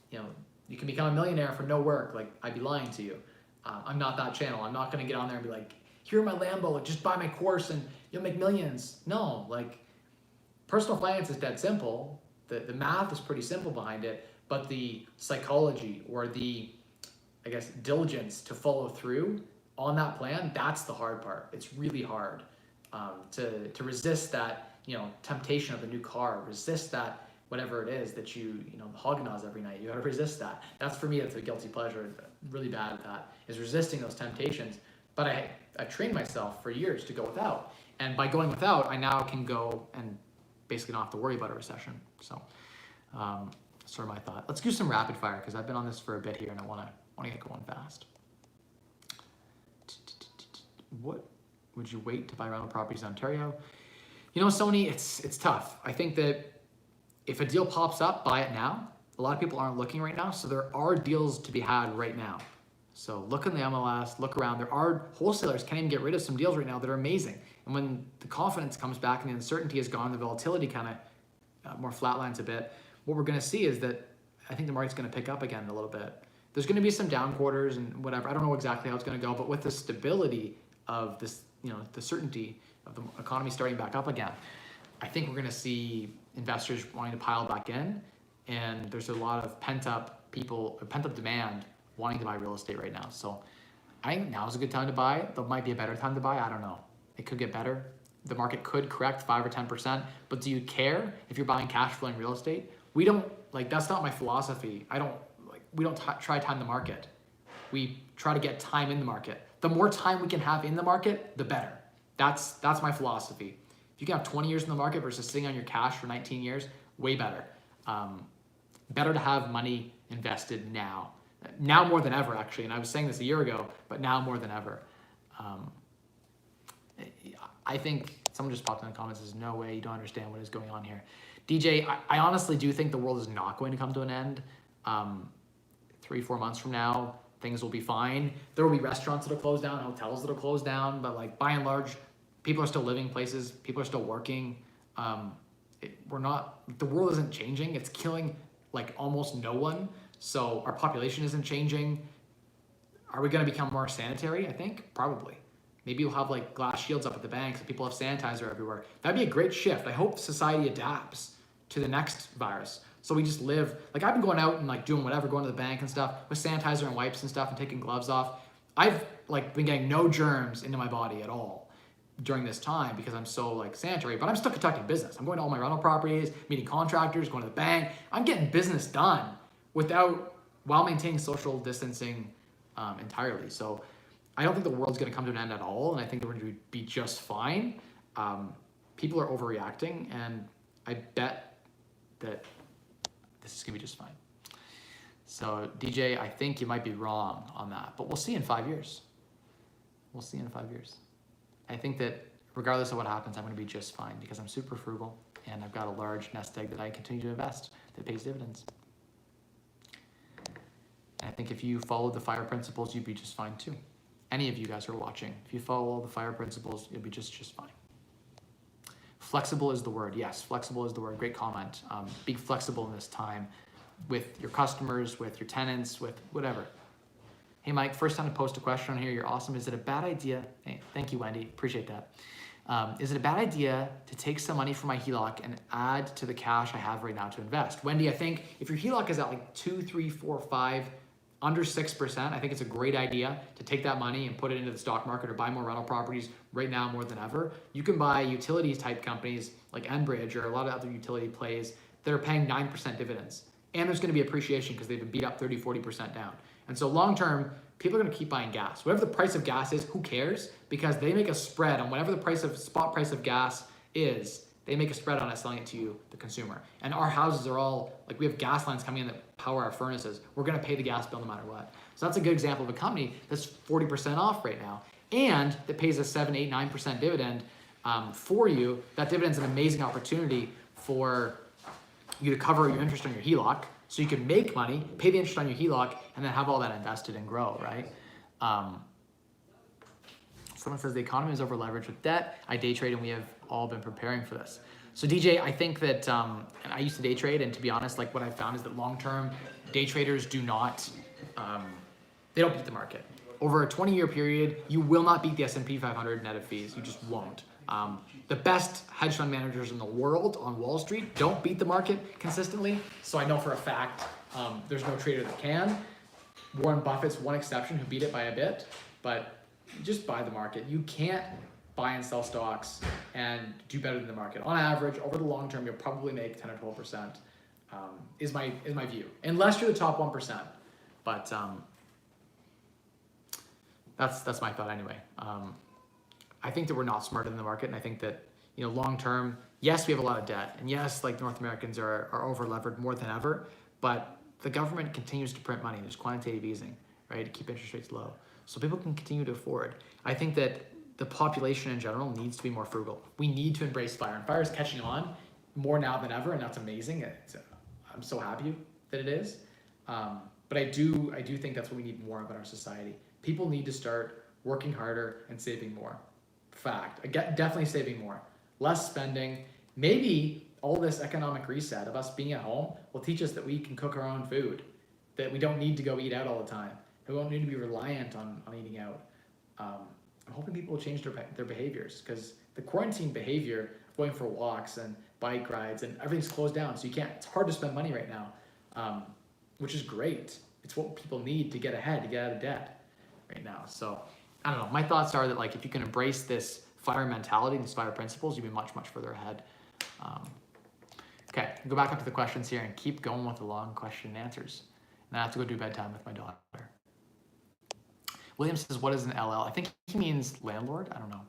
you can become a millionaire for no work, like I'd be lying to you. I'm not that channel. I'm not going to get on there and be like, here my Lambo, just buy my course and you'll make millions. No, like personal finance is dead simple. The math is pretty simple behind it, but the psychology or the, I guess, diligence to follow through on that plan, that's the hard part. It's really hard to resist that, temptation of the new car, resist that whatever it is that you hog-noz every night. You gotta resist that. That's for me, that's a guilty pleasure. Really bad at that, is resisting those temptations. But I trained myself for years to go without. And by going without, I now can go and basically not have to worry about a recession. So sort of my thought. Let's do some rapid fire because I've been on this for a bit here and I wanna get going fast. What would you wait to buy rental properties in Ontario? Sony, it's tough. I think that if a deal pops up, buy it now. A lot of people aren't looking right now, so there are deals to be had right now. So look in the MLS, look around. There are wholesalers can't even get rid of some deals right now that are amazing. And when the confidence comes back and the uncertainty is gone, the volatility kind of more flatlines a bit, what we're going to see is that I think the market's going to pick up again a little bit. There's going to be some down quarters and whatever. I don't know exactly how it's going to go, but with the stability of this, the certainty of the economy starting back up again, I think we're going to see investors wanting to pile back in, and there's a lot of pent-up demand wanting to buy real estate right now. So I think now is a good time to buy. There might be a better time to buy. I don't know. It could get better. The market could correct 5 or 10%, but do you care if you're buying cash flowing real estate? We don't, that's not my philosophy. We don't try time the market. We try to get time in the market. The more time we can have in the market, the better. That's my philosophy. If you can have 20 years in the market versus sitting on your cash for 19 years, way better. Better to have money invested now. Now more than ever, actually. And I was saying this a year ago, but now more than ever. I think someone just popped in the comments and says, no way, you don't understand what is going on here. DJ, I honestly do think the world is not going to come to an end. 3-4 months from now, things will be fine. There will be restaurants that'll close down, hotels that'll close down, but by and large, people are still living places, people are still working. The world isn't changing. It's killing almost no one. So our population isn't changing. Are we going to become more sanitary? I think probably. Maybe we'll have glass shields up at the banks and people have sanitizer everywhere. That'd be a great shift. I hope society adapts to the next virus. So we just live, I've been going out and doing whatever, going to the bank and stuff with sanitizer and wipes and stuff and taking gloves off. I've been getting no germs into my body at all during this time because I'm so sanitary, but I'm still conducting business. I'm going to all my rental properties, meeting contractors, going to the bank. I'm getting business done while maintaining social distancing entirely. So I don't think the world's going to come to an end at all, and I think we're going to be just fine. People are overreacting, and I bet that this is going to be just fine. So DJ, I think you might be wrong on that, but we'll see in 5 years. We'll see in 5 years. I think that regardless of what happens, I'm going to be just fine because I'm super frugal and I've got a large nest egg that I continue to invest that pays dividends. And I think if you follow the FIRE principles, you'd be just fine too. Any of you guys who are watching, if you follow all the FIRE principles, you'll be just fine. Flexible is the word. Yes, flexible is the word. Great comment. Be flexible in this time with your customers, with your tenants, with whatever. Hey, Mike, first time to post a question on here. You're awesome. Is it a bad idea? Hey, thank you, Wendy. Appreciate that. Is it a bad idea to take some money from my HELOC and add to the cash I have right now to invest? Wendy, I think if your HELOC is at like 2, 3, 4, 5, under 6%, I think it's a great idea to take that money and put it into the stock market or buy more rental properties right now more than ever. You can buy utilities type companies like Enbridge or a lot of other utility plays that are paying 9% dividends. And there's going to be appreciation because they've been beat up 30, 40% down. And so long term, people are going to keep buying gas. Whatever the price of gas is, who cares? Because they make a spread on whatever the spot price of gas is. They make a spread on it selling it to you, the consumer. And our houses are all, like we have gas lines coming in that power our furnaces. We're going to pay the gas bill no matter what. So that's a good example of a company that's 40% off right now and that pays a 7, 8, 9% dividend for you. That dividend's an amazing opportunity for you to cover your interest on your HELOC so you can make money, pay the interest on your HELOC, and then have all that invested and grow, right? Someone says the economy is over leveraged with debt. I day trade and we have all been preparing for this. So DJ, I think that, and I used to day trade, and to be honest, like what I found is that long-term day traders do not, they don't beat the market. Over a 20-year period, you will not beat the S&P 500 net of fees. You just won't. The best hedge fund managers in the world on Wall Street don't beat the market consistently. So I know for a fact there's no trader that can. Warren Buffett's one exception who beat it by a bit, but just buy the market. You can't buy and sell stocks and do better than the market. On average, over the long term, you'll probably make 10 or 12%. Is my view, unless you're the top 1%. But that's my thought anyway. I think that we're not smarter than the market, and I think that long term, yes, we have a lot of debt, and yes, like North Americans are over levered more than ever, but the government continues to print money. There's quantitative easing, right, to keep interest rates low, so people can continue to afford. I think that the population in general needs to be more frugal. We need to embrace FIRE, and FIRE is catching on more now than ever, and that's amazing. I'm so happy that it is, but I do think that's what we need more of in our society. People need to start working harder and saving more. Fact. Definitely saving more. Less spending. Maybe all this economic reset of us being at home will teach us that we can cook our own food, that we don't need to go eat out all the time, that we don't need to be reliant on eating out. I'm hoping people will change their behaviors, because the quarantine behavior, going for walks and bike rides and everything's closed down, so it's hard to spend money right now, which is great. It's what people need to get ahead, to get out of debt right now. So I don't know. My thoughts are that like if you can embrace this FIRE mentality, these FIRE principles, you'll be much, much further ahead. Okay, go back up to the questions here and keep going with the long question and answers. And I have to go do bedtime with my daughter. William says, what is an LL? I think he means landlord. I don't know.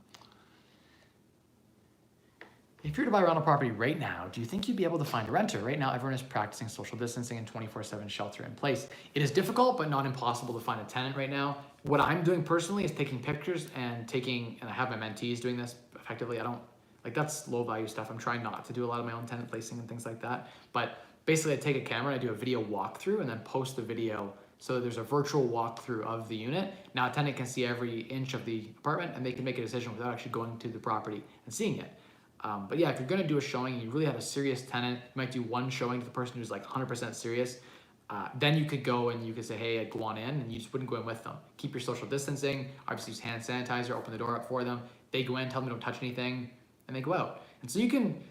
If you were to buy a rental property right now, do you think you'd be able to find a renter? Right now, everyone is practicing social distancing and 24/7 shelter in place. It is difficult, but not impossible to find a tenant right now. What I'm doing personally is taking pictures and I have my mentees doing this effectively. That's low value stuff. I'm trying not to do a lot of my own tenant placing and things like that. But basically I take a camera and I do a video walkthrough and then post the video. So there's a virtual walkthrough of the unit. Now a tenant can see every inch of the apartment and they can make a decision without actually going to the property and seeing it. But yeah, if you're gonna do a showing and you really have a serious tenant, you might do one showing to the person who's like 100% serious. Then you could go and you could say, hey, go on in, and you just wouldn't go in with them. Keep your social distancing, obviously use hand sanitizer, open the door up for them. They go in, tell them don't touch anything, and they go out. And so you can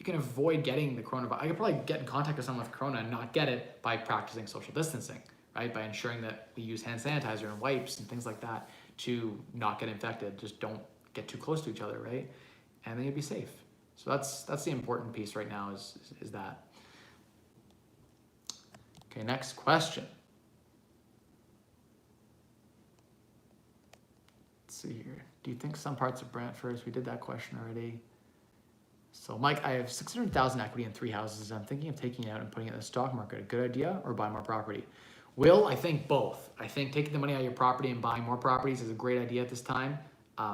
avoid getting the coronavirus. I could probably get in contact with someone with corona and not get it by practicing social distancing, right? By ensuring that we use hand sanitizer and wipes and things like that to not get infected. Just don't get too close to each other, right? And then you'll be safe. So that's the important piece right now is that. Okay, next question. see here. Do you think some parts of Brantford, we did that question already. So Mike, I have 600,000 equity in 3 houses. I'm thinking of taking it out and putting it in the stock market. A good idea, or buy more property? Will, I think both. I think taking the money out of your property and buying more properties is a great idea at this time.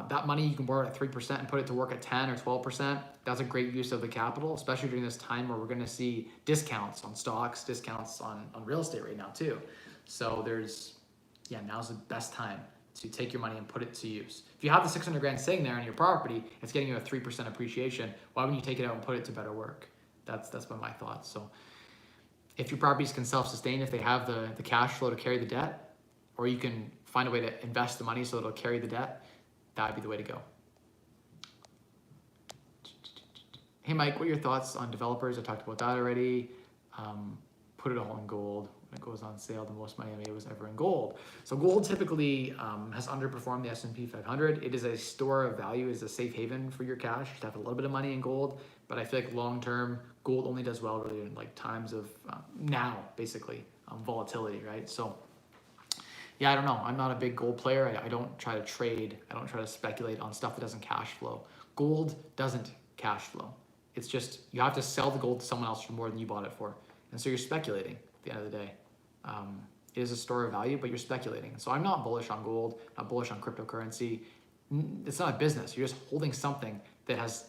That money you can borrow at 3% and put it to work at 10 or 12%. That's a great use of the capital, especially during this time where we're going to see discounts on stocks, discounts on real estate right now too. So now's the best time to take your money and put it to use. If you have the 600 grand sitting there on your property, it's getting you a 3% appreciation. Why wouldn't you take it out and put it to better work? That's been my thoughts. So if your properties can self-sustain, if they have the cash flow to carry the debt, or you can find a way to invest the money so it'll carry the debt, that'd be the way to go. Hey Mike, what are your thoughts on developers? I talked about that already. Put it all in gold. When it goes on sale, the most money I made was ever in gold. So gold typically has underperformed the S&P 500. It is a store of value, is a safe haven for your cash. You have a little bit of money in gold, but I feel like long-term, gold only does well really in like times of now, basically, volatility, right? So yeah, I don't know. I'm not a big gold player. I don't try to trade. I don't try to speculate on stuff that doesn't cash flow. Gold doesn't cash flow. It's just, you have to sell the gold to someone else for more than you bought it for. And so you're speculating at the end of the day. It is a store of value, but you're speculating. So I'm not bullish on gold, not bullish on cryptocurrency. It's not a business. You're just holding something that has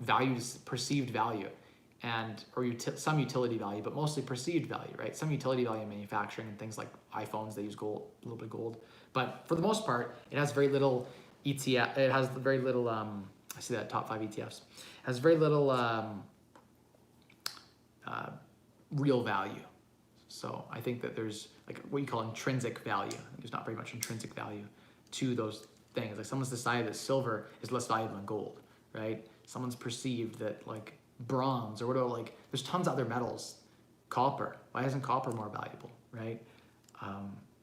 value, perceived value, or some utility value, but mostly perceived value, right? Some utility value in manufacturing and things like iPhones, they use gold, a little bit of gold. But for the most part, it has very little ETF. It has very little, I see that top 5 ETFs, has very little real value. So I think that there's like what you call intrinsic value. There's not very much intrinsic value to those things. Like someone's decided that silver is less valuable than gold, right? Someone's perceived that like bronze or whatever, like there's tons of other metals. Copper, why isn't copper more valuable, right?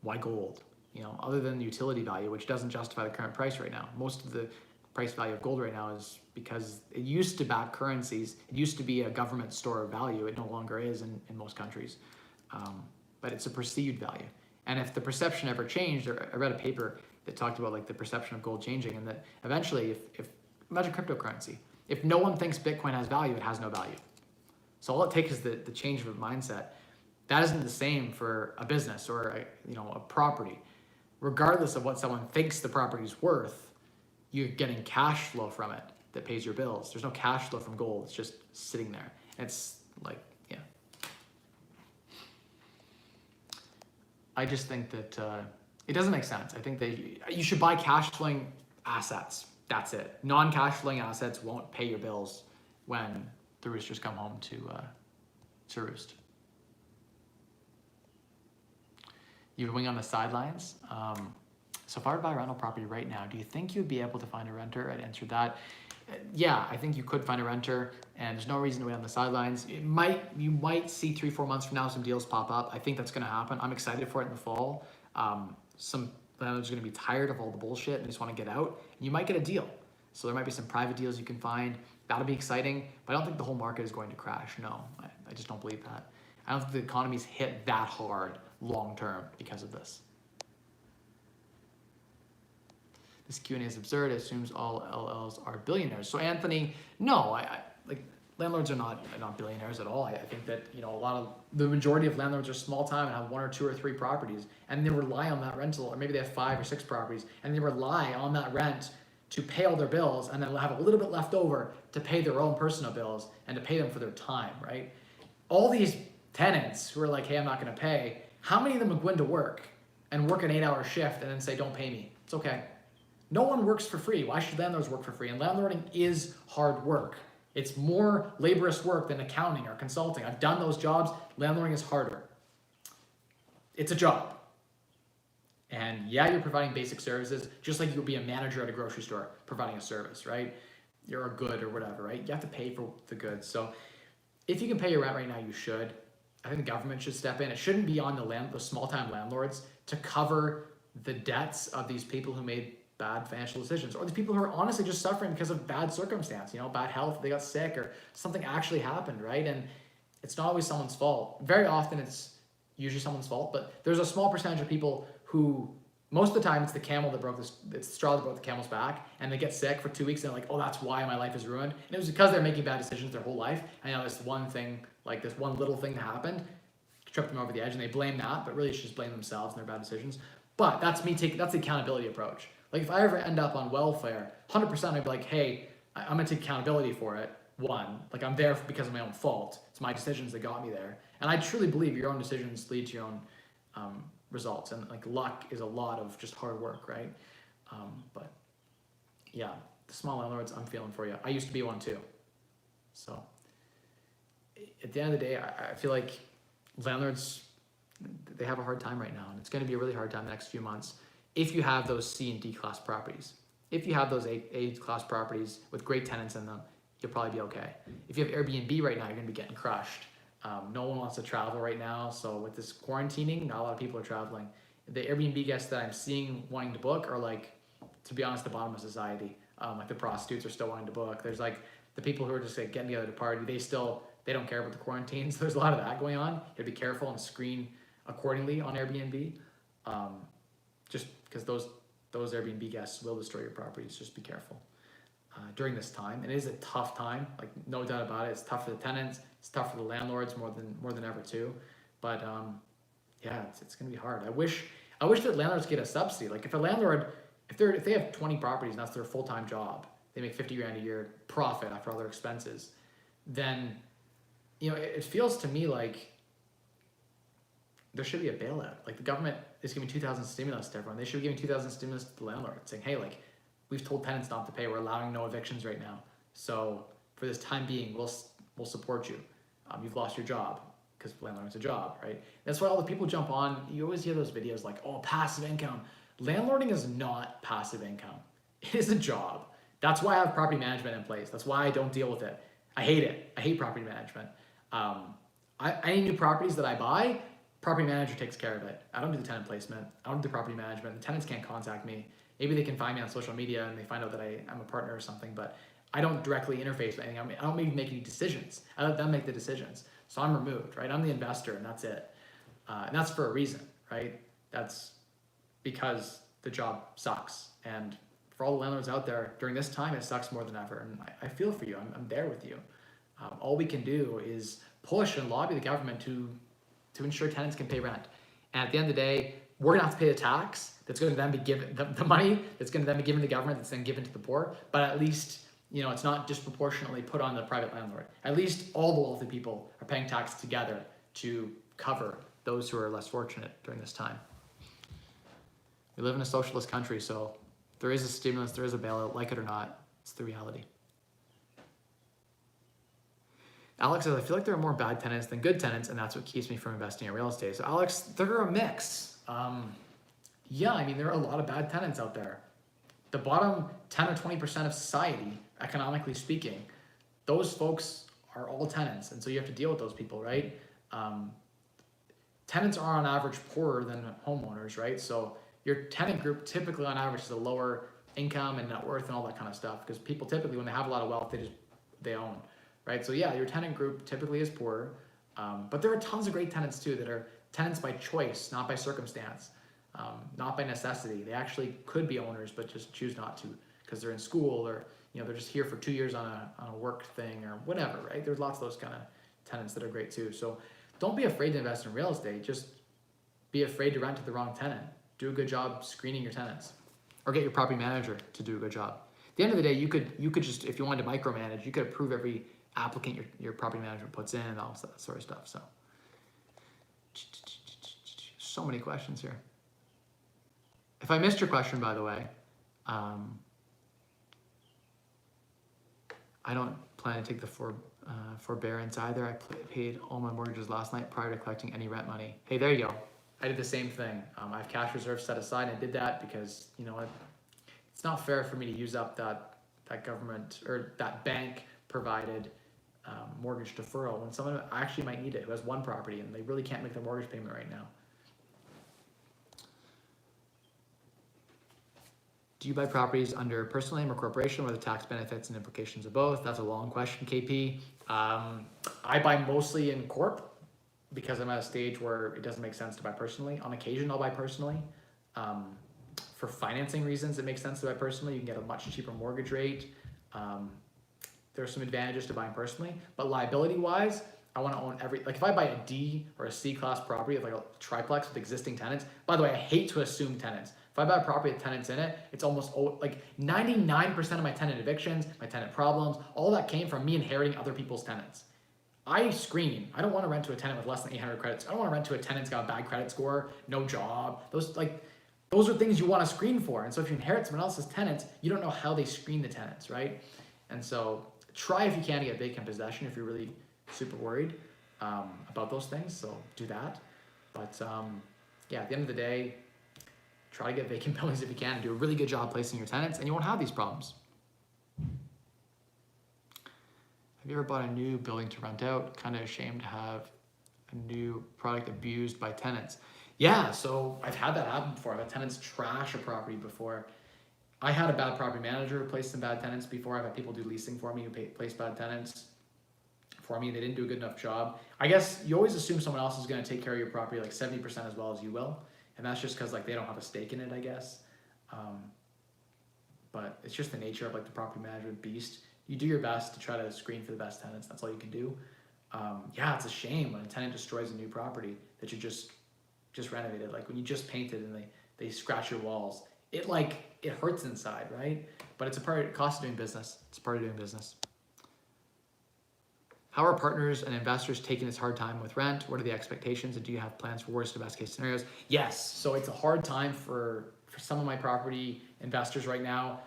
Why gold? You know, other than the utility value, which doesn't justify the current price right now. Most of the price value of gold right now is because it used to back currencies. It used to be a government store of value. It no longer is in most countries. But it's a perceived value. And if the perception ever changed, or I read a paper that talked about like the perception of gold changing, and that eventually if imagine cryptocurrency, if no one thinks Bitcoin has value, it has no value. So all it takes is the change of a mindset. That isn't the same for a business or a property. Regardless of what someone thinks the property's worth, you're getting cash flow from it that pays your bills. There's no cash flow from gold. It's just sitting there. It's like, yeah. I just think that it doesn't make sense. I think that you should buy cash flowing assets. That's it. Non-cash flowing assets won't pay your bills when the roosters come home to roost. You're wing on the sidelines. So if I were to buy a rental property right now, do you think you'd be able to find a renter? I'd answer that. Yeah, I think you could find a renter, and there's no reason to wait on the sidelines. You might see 3-4 months from now some deals pop up. I think that's going to happen. I'm excited for it in the fall. Some landlords are going to be tired of all the bullshit and just want to get out. And you might get a deal. So there might be some private deals you can find. That'll be exciting. But I don't think the whole market is going to crash. No, I just don't believe that. I don't think the economy's hit that hard long term because of this. This Q&A is absurd. It assumes all LLs are billionaires. So Anthony, no, like landlords are not billionaires at all. I think that the majority of landlords are small time and have 1 or 2 or 3 properties, and they rely on that rental, or maybe they have 5 or 6 properties, and they rely on that rent to pay all their bills, and then they'll have a little bit left over to pay their own personal bills and to pay them for their time, right? All these tenants who are like, hey, I'm not going to pay. How many of them would go into work and work an 8-hour shift and then say, don't pay me? It's okay. No one works for free. Why should landlords work for free? And landlording is hard work. It's more laborious work than accounting or consulting. I've done those jobs. Landlording is harder. It's a job. And yeah, you're providing basic services, just like you would be a manager at a grocery store providing a service, right? You're a good or whatever, right? You have to pay for the goods. So if you can pay your rent right now, you should. I think the government should step in. It shouldn't be on the small-time landlords to cover the debts of these people who made bad financial decisions, or these people who are honestly just suffering because of bad circumstance, bad health, they got sick, or something actually happened, right? And it's not always someone's fault. Very often it's usually someone's fault, but there's a small percentage of people who most of the time it's the camel that broke this, it's the straw that broke the camel's back, and they get sick for 2 weeks and they're like, oh, that's why my life is ruined. And it was because they're making bad decisions their whole life. And now this one thing, like this one little thing that happened, tripped them over the edge, and they blame that, but really it's just blame themselves and their bad decisions. But that's that's the accountability approach. Like if I ever end up on welfare, 100% I'd be like, hey, I'm gonna take accountability for it. One, like I'm there because of my own fault. It's my decisions that got me there. And I truly believe your own decisions lead to your own results. And like luck is a lot of just hard work, right? But yeah, the small landlords, I'm feeling for you. I used to be one too. So at the end of the day, I feel like landlords, they have a hard time right now, and it's going to be a really hard time the next few months if you have those C and D class properties. If you have those A class properties with great tenants in them, you'll probably be okay. If you have Airbnb right now, you're going to be getting crushed. No one wants to travel right now, so with this quarantining, not a lot of people are traveling. The Airbnb guests that I'm seeing wanting to book are like, to be honest, the bottom of society. Like the prostitutes are still wanting to book. There's like the people who are just like getting together to party. They don't care about the quarantine. So there's a lot of that going on. You have to be careful and screen accordingly on Airbnb. Just because those Airbnb guests will destroy your properties. Just be careful during this time. And it is a tough time, like no doubt about it. It's tough for the tenants. It's tough for the landlords more than ever too. But yeah, it's gonna be hard. I wish that landlords get a subsidy. Like if a landlord, if they have 20 properties and that's their full-time job, they make 50 grand a year profit after all their expenses, then it feels to me like there should be a bailout. Like the government is giving 2,000 stimulus to everyone. They should be giving 2,000 stimulus to the landlord, saying, hey, like we've told tenants not to pay. We're allowing no evictions right now. So for this time being, we'll support you. You've lost your job because landlord's a job, right? That's why all the people jump on. You always hear those videos like, oh, passive income. Landlording is not passive income. It is a job. That's why I have property management in place. That's why I don't deal with it. I hate it. I hate property management. Any new properties that I buy, property manager takes care of it. I don't do the tenant placement. I don't do property management. The tenants can't contact me. Maybe they can find me on social media and they find out that I'm a partner or something, but I don't directly interface with anything. I don't even make any decisions. I let them make the decisions. So I'm removed, right? I'm the investor and that's it. And that's for a reason, right? That's because the job sucks. And for all the landlords out there, during this time, it sucks more than ever. And I feel for you. I'm there with you. All we can do is push and lobby the government to ensure tenants can pay rent. And at the end of the day, we're gonna have to pay the tax that's going to then be given, the money that's going to then be given to the government that's then given to the poor. But at least, it's not disproportionately put on the private landlord. At least all the wealthy people are paying tax together to cover those who are less fortunate during this time. We live in a socialist country, so there is a stimulus, there is a bailout, like it or not, it's the reality. Alex says, I feel like there are more bad tenants than good tenants, and that's what keeps me from investing in real estate. So Alex, they're a mix. Yeah, I mean, there are a lot of bad tenants out there. The bottom 10 or 20% of society, economically speaking, those folks are all tenants, and so you have to deal with those people, right? Tenants are on average poorer than homeowners, right? So your tenant group typically on average is a lower income and net worth and all that kind of stuff, because people typically, when they have a lot of wealth, they own, right? So yeah, your tenant group typically is poorer, but there are tons of great tenants too that are tenants by choice, not by circumstance, not by necessity. They actually could be owners, but just choose not to because they're in school or they're just here for 2 years on a work thing or whatever, right? There's lots of those kind of tenants that are great too. So don't be afraid to invest in real estate. Just be afraid to rent to the wrong tenant. Do a good job screening your tenants, or get your property manager to do a good job. At the end of the day, you could just, if you wanted to micromanage, you could approve every applicant your property management puts in and all that sort of stuff. So many questions here. If I missed your question, by the way, I don't plan to take the forbearance either. I paid all my mortgages last night prior to collecting any rent money. Hey, there you go. I did the same thing. I have cash reserves set aside. I did that because it's not fair for me to use up that government or that bank provided mortgage deferral when someone actually might need it, who has one property and they really can't make their mortgage payment right now. Do you buy properties under personal name or corporation? What are the tax benefits and implications of both? That's a long question, KP. I buy mostly in corp because I'm at a stage where it doesn't make sense to buy personally. On occasion, I'll buy personally. for financing reasons, it makes sense to buy personally. You can get a much cheaper mortgage rate. There's some advantages to buying personally, but liability wise, I want to own like if I buy a D or a C class property with like a triplex with existing tenants, by the way, I hate to assume tenants. If I buy a property with tenants in it, it's almost like 99% of my tenant evictions, my tenant problems, all that came from me inheriting other people's tenants. I screen. I don't want to rent to a tenant with less than 800 credits. I don't want to rent to a tenant that's got a bad credit score, no job. Those are things you want to screen for. And so if you inherit someone else's tenants, you don't know how they screen the tenants, right? And so try if you can to get vacant possession if you're really super worried about those things. So do that. But yeah, at the end of the day, try to get vacant buildings if you can and do a really good job placing your tenants, and you won't have these problems. Have you ever bought a new building to rent out? Kind of ashamed to have a new product abused by tenants. Yeah, so I've had that happen before. I've had tenants trash a property before. I had a bad property manager who placed some bad tenants before. I've had people do leasing for me who place bad tenants for me. They didn't do a good enough job. I guess you always assume someone else is going to take care of your property like 70% as well as you will. And that's just because like they don't have a stake in it, I guess. But it's just the nature of like the property management beast. You do your best to try to screen for the best tenants. That's all you can do. Yeah, it's a shame when a tenant destroys a new property that you just renovated. Like when you just painted and they scratch your walls. It hurts inside, right? But it's a part of cost of doing business. It's a part of doing business. How are partners and investors taking this hard time with rent? What are the expectations? And do you have plans for worst to best case scenarios? Yes. So it's a hard time for some of my property investors right now.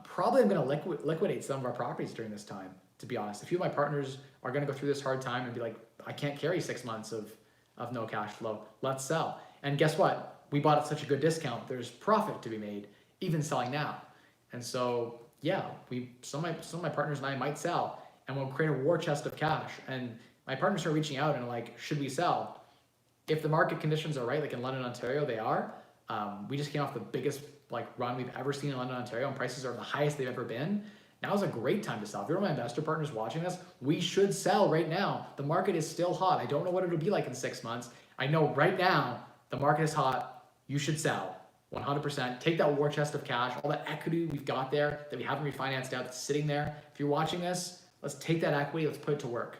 Probably I'm going to liquidate some of our properties during this time, to be honest. A few of my partners are going to go through this hard time and be like, I can't carry 6 months of no cash flow. Let's sell. And guess what? We bought at such a good discount. There's profit to be made, even selling now. And so, yeah, some of my partners and I might sell, and we'll create a war chest of cash. And my partners are reaching out and like, should we sell? If the market conditions are right, like in London, Ontario, they are. We just came off the biggest run we've ever seen in London, Ontario, and prices are the highest they've ever been. Now is a great time to sell. If you're one of my investor partners watching this, we should sell right now. The market is still hot. I don't know what it'll be like in 6 months. I know right now the market is hot. You should sell 100%. Take that war chest of cash, all that equity we've got there that we haven't refinanced out, that's sitting there. If you're watching this, let's take that equity, let's put it to work.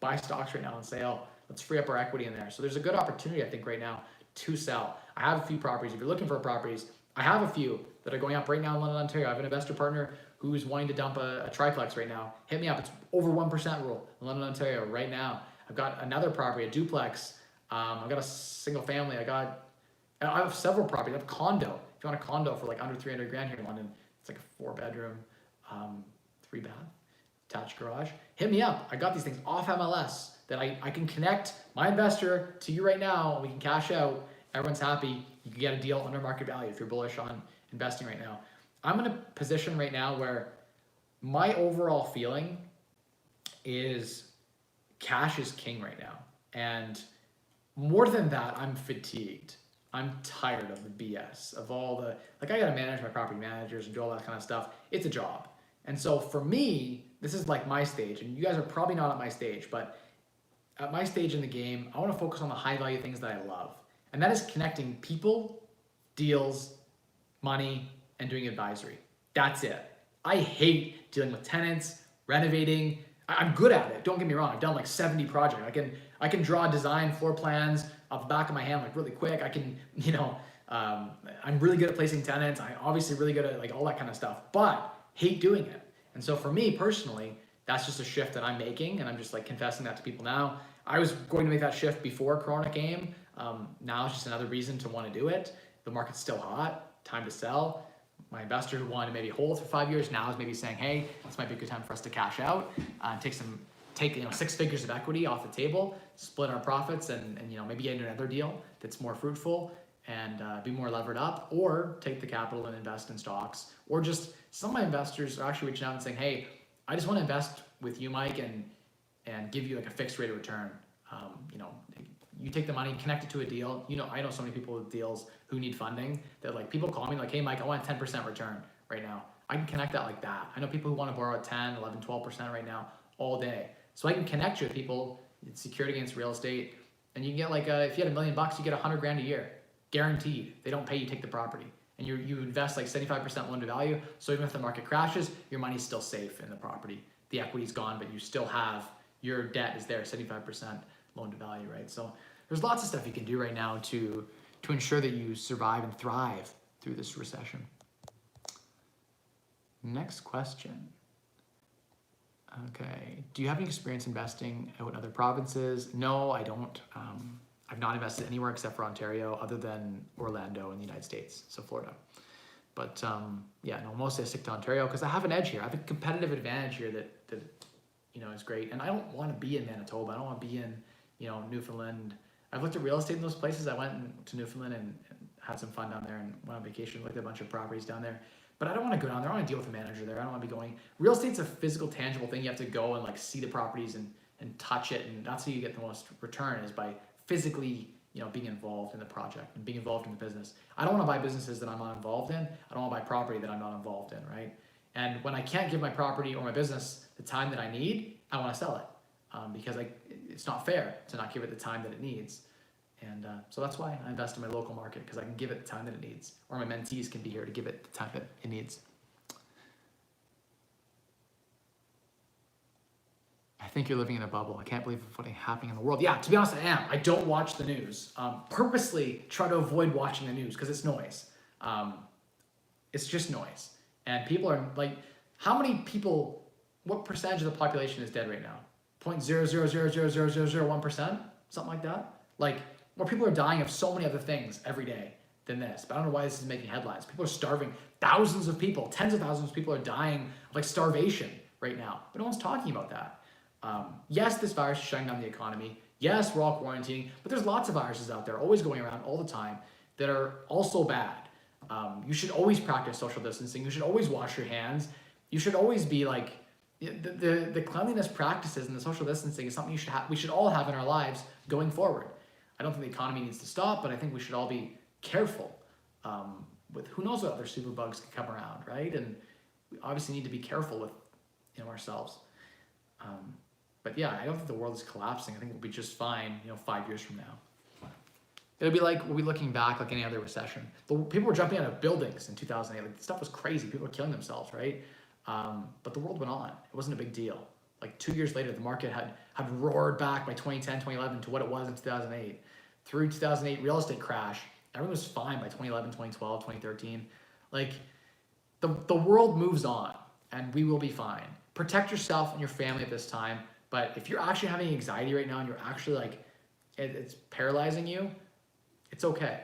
Buy stocks right now on sale. Let's free up our equity in there. So there's a good opportunity, I think, right now to sell. I have a few properties. If you're looking for properties, I have a few that are going up right now in London, Ontario. I have an investor partner who's wanting to dump a triplex right now. Hit me up. It's over 1% rule in London, Ontario right now. I've got another property, a duplex. I've got a single family. I have several properties. I have a condo. If you want a condo for like under 300 grand here in London, it's like a 4-bedroom, 3-bath, attached garage. Hit me up. I got these things off MLS that I can connect my investor to you right now, and we can cash out. Everyone's happy. You can get a deal under market value if you're bullish on investing right now. I'm in a position right now where my overall feeling is cash is king right now. And more than that, I'm fatigued. I'm tired of the BS, of all the, I gotta manage my property managers and do all that kind of stuff. It's a job. And so for me, this is like my stage, and you guys are probably not at my stage, but at my stage in the game, I wanna focus on the high value things that I love. And that is connecting people, deals, money, and doing advisory. That's it. I hate dealing with tenants, renovating. I'm good at it. Don't get me wrong. I've done like 70 projects. I can draw design floor plans off the back of my hand like really quick. I can, I'm really good at placing tenants. I'm obviously really good at like all that kind of stuff, but hate doing it. And so for me personally, that's just a shift that I'm making, and I'm just like confessing that to people now. I was going to make that shift before Corona came. Now it's just another reason to want to do it. The market's still hot, time to sell. My investor who wanted to maybe hold for 5 years now is maybe saying, hey, this might be a good time for us to cash out and take 6 figures of equity off the table, split our profits, and maybe get into another deal that's more fruitful and be more levered up, or take the capital and invest in stocks. Or just some of my investors are actually reaching out and saying, hey, I just want to invest with you, Mike, and give you like a fixed rate of return. You take the money, connect it to a deal. I know so many people with deals who need funding that like people call me like, hey, Mike, I want a 10% return right now. I can connect that like that. I know people who want to borrow at 10, 11, 12% right now all day. So I can connect you with people. It's secured against real estate. And you can get like, if you had $1 million, you get 100 grand a year guaranteed. They don't pay you, take the property. And you invest like 75% loan to value. So even if the market crashes, your money's still safe in the property. The equity's gone, but you still have, your debt is there, 75% loan to value, right? So there's lots of stuff you can do right now to ensure that you survive and thrive through this recession. Next question. Okay, do you have any experience investing out in other provinces? No, I don't. I've not invested anywhere except for Ontario, other than Orlando in the United States, so Florida. But yeah, no, mostly I stick to Ontario because I have an edge here. I have a competitive advantage here that is great. And I don't want to be in Manitoba. I don't want to be in Newfoundland. I've looked at real estate in those places. I went to Newfoundland and had some fun down there and went on vacation, looked at a bunch of properties down there. But I don't want to go down there. I don't want to deal with a manager there. I don't want to be going. Real estate's a physical, tangible thing. You have to go and like see the properties and touch it, and that's how you get the most return, is by physically being involved in the project and being involved in the business. I don't want to buy businesses that I'm not involved in. I don't want to buy property that I'm not involved in, right? And when I can't give my property or my business the time that I need, I want to sell it because it's not fair to not give it the time that it needs. And so that's why I invest in my local market, because I can give it the time that it needs, or my mentees can be here to give it the time that it needs. I think you're living in a bubble. I can't believe what's happening in the world. Yeah, to be honest, I am. I don't watch the news. Purposely try to avoid watching the news because it's noise. It's just noise. And people are like, how many people, what percentage of the population is dead right now? 0.0000001%? Something like that? Like, more people are dying of so many other things every day than this. But I don't know why this is making headlines. People are starving. Thousands of people, tens of thousands of people are dying of like starvation right now. But no one's talking about that. Yes, this virus is shutting down the economy. Yes, we're all quarantining, but there's lots of viruses out there always going around all the time that are also bad. You should always practice social distancing. You should always wash your hands. You should always be like, the cleanliness practices and the social distancing is something we should all have in our lives going forward. I don't think the economy needs to stop, but I think we should all be careful with who knows what other superbugs can come around, right? And we obviously need to be careful with ourselves. But yeah, I don't think the world is collapsing. I think we'll be just fine, 5 years from now. It'll be like, we'll be looking back like any other recession. People were jumping out of buildings in 2008. Like, stuff was crazy. People were killing themselves, right? But the world went on. It wasn't a big deal. Like 2 years later, the market had roared back by 2010, 2011 to what it was in 2008. Through 2008 real estate crash, everything was fine by 2011, 2012, 2013. Like, the world moves on, and we will be fine. Protect yourself and your family at this time. But if you're actually having anxiety right now and you're actually like, it's paralyzing you, it's okay.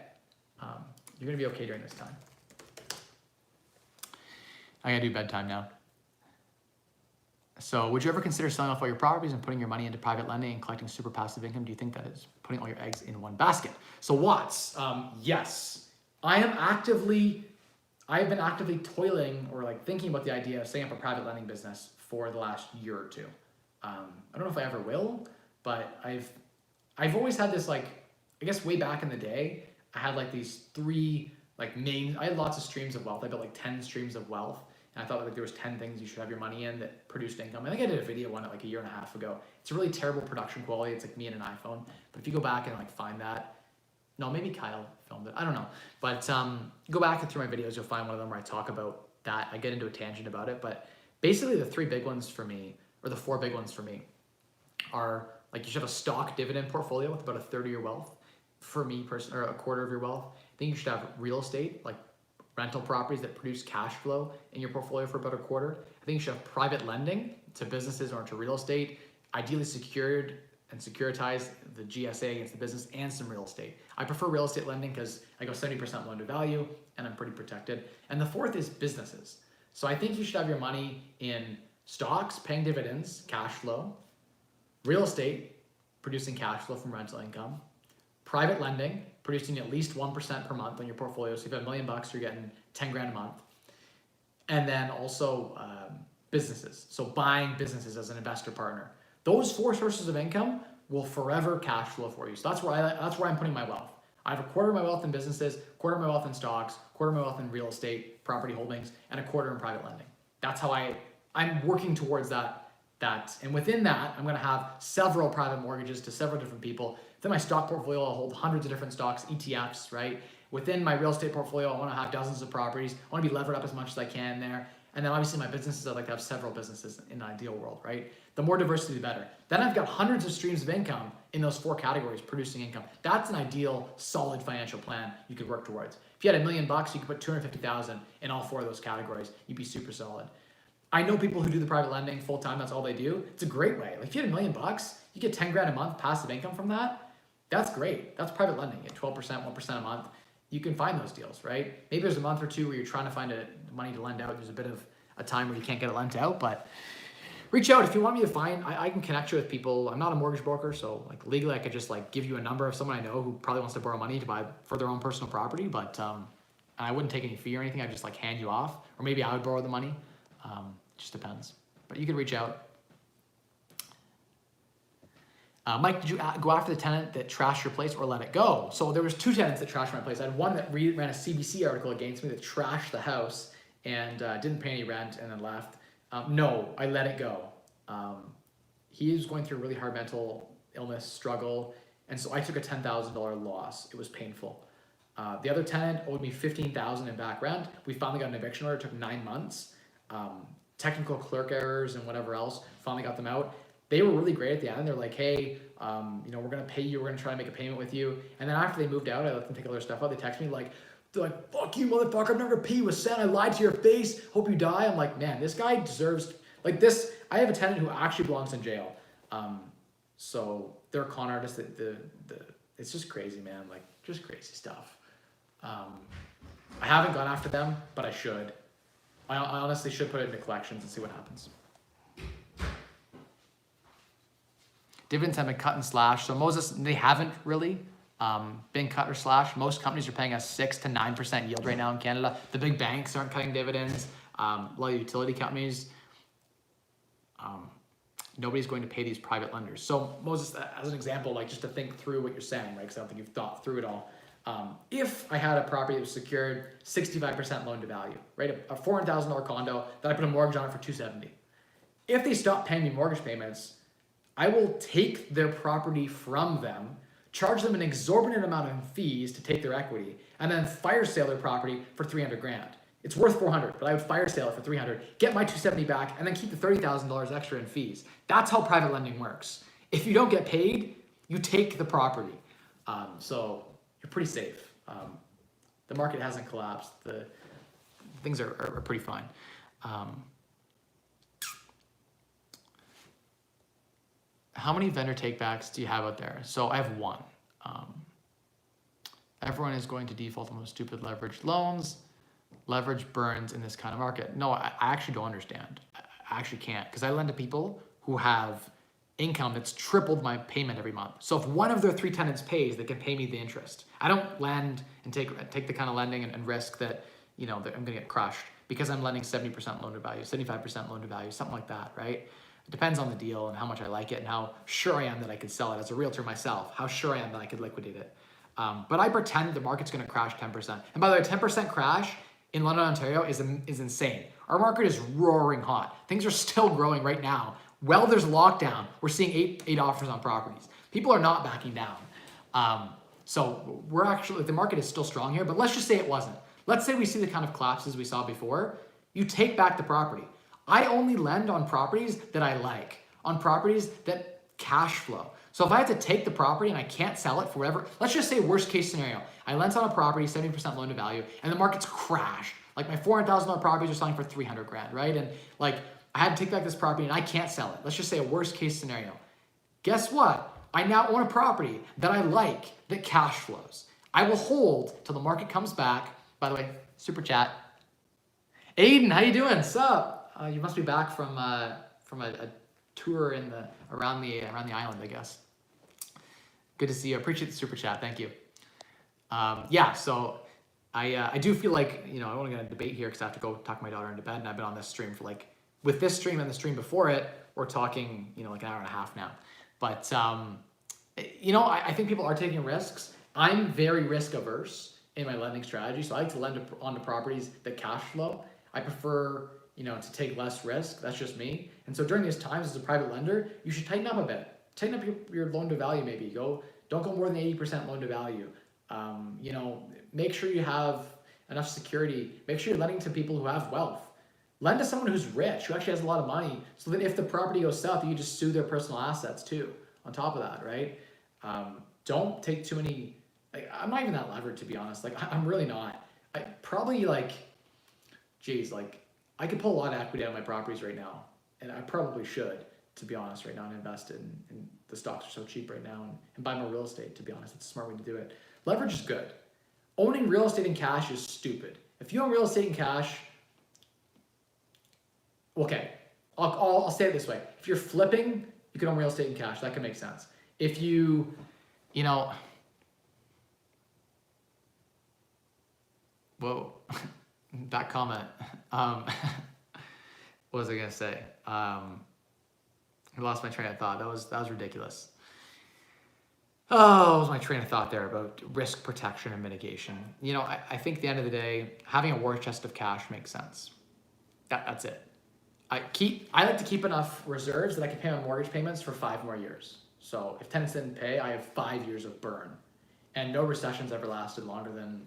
You're gonna be okay during this time. I gotta do bedtime now. So would you ever consider selling off all your properties and putting your money into private lending and collecting super passive income? Do you think that is putting all your eggs in one basket? So Watts, yes. I have been actively toiling or like thinking about the idea of setting up a private lending business for the last year or two. I don't know if I ever will, but I've always had this, like, I guess way back in the day, I had like these three like main, I had lots of streams of wealth. I built like 10 streams of wealth. And I thought like there was 10 things you should have your money in that produced income. I think I did a video on it like a year and a half ago. It's a really terrible production quality. It's like me and an iPhone. But if you go back and like find that, no, maybe Kyle filmed it. I don't know. But go back through my videos, you'll find one of them where I talk about that. I get into a tangent about it. But basically the three big ones for me, or the four big ones for me, are like, you should have a stock dividend portfolio with about a third of your wealth. For me, or a quarter of your wealth. I think you should have real estate, like rental properties that produce cash flow in your portfolio for about a quarter. I think you should have private lending to businesses or to real estate, ideally secured and securitize the GSA against the business, and some real estate. I prefer real estate lending because I go 70% loan to value and I'm pretty protected. And the fourth is businesses. So I think you should have your money in stocks, paying dividends, cash flow, real estate, producing cash flow from rental income, private lending, producing at least 1% per month on your portfolio. So if you have $1 million, you're getting 10 grand a month. And then also businesses. So buying businesses as an investor partner. Those four sources of income will forever cash flow for you. So that's where I'm putting my wealth. I have a quarter of my wealth in businesses, quarter of my wealth in stocks, quarter of my wealth in real estate, property holdings, and a quarter in private lending. That's how I'm working towards that. And within that, I'm going to have several private mortgages to several different people. Within my stock portfolio, I'll hold hundreds of different stocks, ETFs, right? within my real estate portfolio, I want to have dozens of properties. I want to be levered up as much as I can there. And then obviously my businesses, I'd like to have several businesses in an ideal world, right? The more diversity, the better. Then I've got hundreds of streams of income in those 4 categories producing income. That's an ideal, solid financial plan you could work towards. If you had $1 million, you could put 250,000 in all 4 of those categories. You'd be super solid. I know people who do the private lending full time. That's all they do. It's a great way. Like if you had $1 million, you get 10 grand a month passive income from that. That's great. That's private lending at 12%, 1% a month. You can find those deals, right? Maybe there's a month or two where you're trying to find money to lend out. There's a bit of a time where you can't get it lent out, but reach out if you want me to find. I can connect you with people. I'm not a mortgage broker, so like legally I could just like give you a number of someone I know who probably wants to borrow money to buy for their own personal property, but I wouldn't take any fee or anything. I'd just like hand you off, or maybe I would borrow the money. Just depends. But you can reach out. Mike, did you go after the tenant that trashed your place or let it go? So there was 2 tenants that trashed my place. I had one that ran a CBC article against me that trashed the house and didn't pay any rent and then left. No, I let it go. He was going through a really hard mental illness struggle, and so I took a $10,000 loss. It was painful. The other tenant owed me $15,000 in back rent. We finally got an eviction order. It took 9 months. Technical clerk errors and whatever else, finally got them out. They were really great at the end. They're like, hey, we're gonna pay you. We're gonna try to make a payment with you. And then after they moved out, I let them take all their stuff out. They text me they're like, fuck you, motherfucker. I'm never gonna pay you a cent. I lied to your face. Hope you die. I'm like, man, this guy deserves like this. I have a tenant who actually belongs in jail. So they're a con artist. It's just crazy, man. Like just crazy stuff. I haven't gone after them, but I should. I honestly should put it into collections and see what happens. Dividends have been cut and slashed. So Moses, they haven't really been cut or slashed. Most companies are paying a 6 to 9% yield right now in Canada. The big banks aren't cutting dividends. A lot of utility companies, nobody's going to pay these private lenders. So Moses, as an example, like just to think through what you're saying, right? Because I don't think you've thought through it all. If I had a property that was secured 65% loan to value, right? A $400,000 condo that I put a mortgage on it for $270,000. If they stop paying me mortgage payments, I will take their property from them, charge them an exorbitant amount of fees to take their equity, and then fire sale their property for $300,000. It's worth $400,000, but I would fire sale it for $300,000, get my $270,000 back, and then keep the $30,000 extra in fees. That's how private lending works. If you don't get paid, you take the property. So you're pretty safe. The market hasn't collapsed. The things are pretty fine. How many vendor takebacks do you have out there? So I have 1. Everyone is going to default on those stupid leveraged loans. Leverage burns in this kind of market. No, I actually don't understand. I actually can't, because I lend to people who have income that's tripled my payment every month. So if one of their 3 tenants pays, they can pay me the interest. I don't lend and take the kind of lending and risk that, that I'm gonna get crushed, because I'm lending 70% loan to value, 75% loan to value, something like that, right? It depends on the deal and how much I like it and how sure I am that I could sell it as a realtor myself, how sure I am that I could liquidate it. But I pretend that the market's gonna crash 10%. And by the way, 10% crash in London, Ontario is insane. Our market is roaring hot. Things are still growing right now. Well, there's lockdown. We're seeing eight offers on properties. People are not backing down. So we're actually, the market is still strong here, but let's just say it wasn't. Let's say we see the kind of collapses we saw before. You take back the property. I only lend on properties that I like, on properties that cash flow. So if I have to take the property and I can't sell it for whatever, let's just say worst case scenario, I lent on a property, 70% loan to value, and the market's crash. Like my $400,000 properties are selling for $300,000, right? And like I had to take back this property and I can't sell it. Let's just say a worst case scenario. Guess what? I now own a property that I like, that cash flows. I will hold till the market comes back. By the way, super chat. Aiden, how you doing? Sup? You must be back from a tour around the island, I guess. Good to see you. I appreciate the super chat. Thank you. Yeah, so I do feel like, I don't want to get a debate here because I have to go talk my daughter into bed, and I've been on this stream for with this stream and the stream before it, we're talking, like an hour and a half now. But, I think people are taking risks. I'm very risk averse in my lending strategy, so I like to lend onto properties that cash flow. I prefer, to take less risk. That's just me. And so during these times as a private lender, you should tighten up a bit. Tighten up your loan to value maybe. Don't go more than 80% loan to value. You know, make sure you have enough security. Make sure you're lending to people who have wealth. Lend to someone who's rich, who actually has a lot of money, so that if the property goes south, you can just sue their personal assets too, on top of that, right? Don't take too many, like, I'm not even that levered, to be honest. Like, I'm really not. I probably, like, geez, like, I could pull a lot of equity out of my properties right now, and I probably should, to be honest, right now, and invest in the stocks are so cheap right now, and buy more real estate, to be honest. It's a smart way to do it. Leverage is good. Owning real estate in cash is stupid. If you own real estate in cash, okay, I'll say it this way. If you're flipping, you can own real estate in cash. That can make sense. If you know, whoa, that comment. What was I gonna say? I lost my train of thought. That was ridiculous. Oh, what was my train of thought there about risk protection and mitigation? You know, I think at the end of the day, having a war chest of cash makes sense. That's it. I like to keep enough reserves that I can pay my mortgage payments for 5 more years. So if tenants didn't pay, I have 5 years of burn. And no recession's ever lasted longer than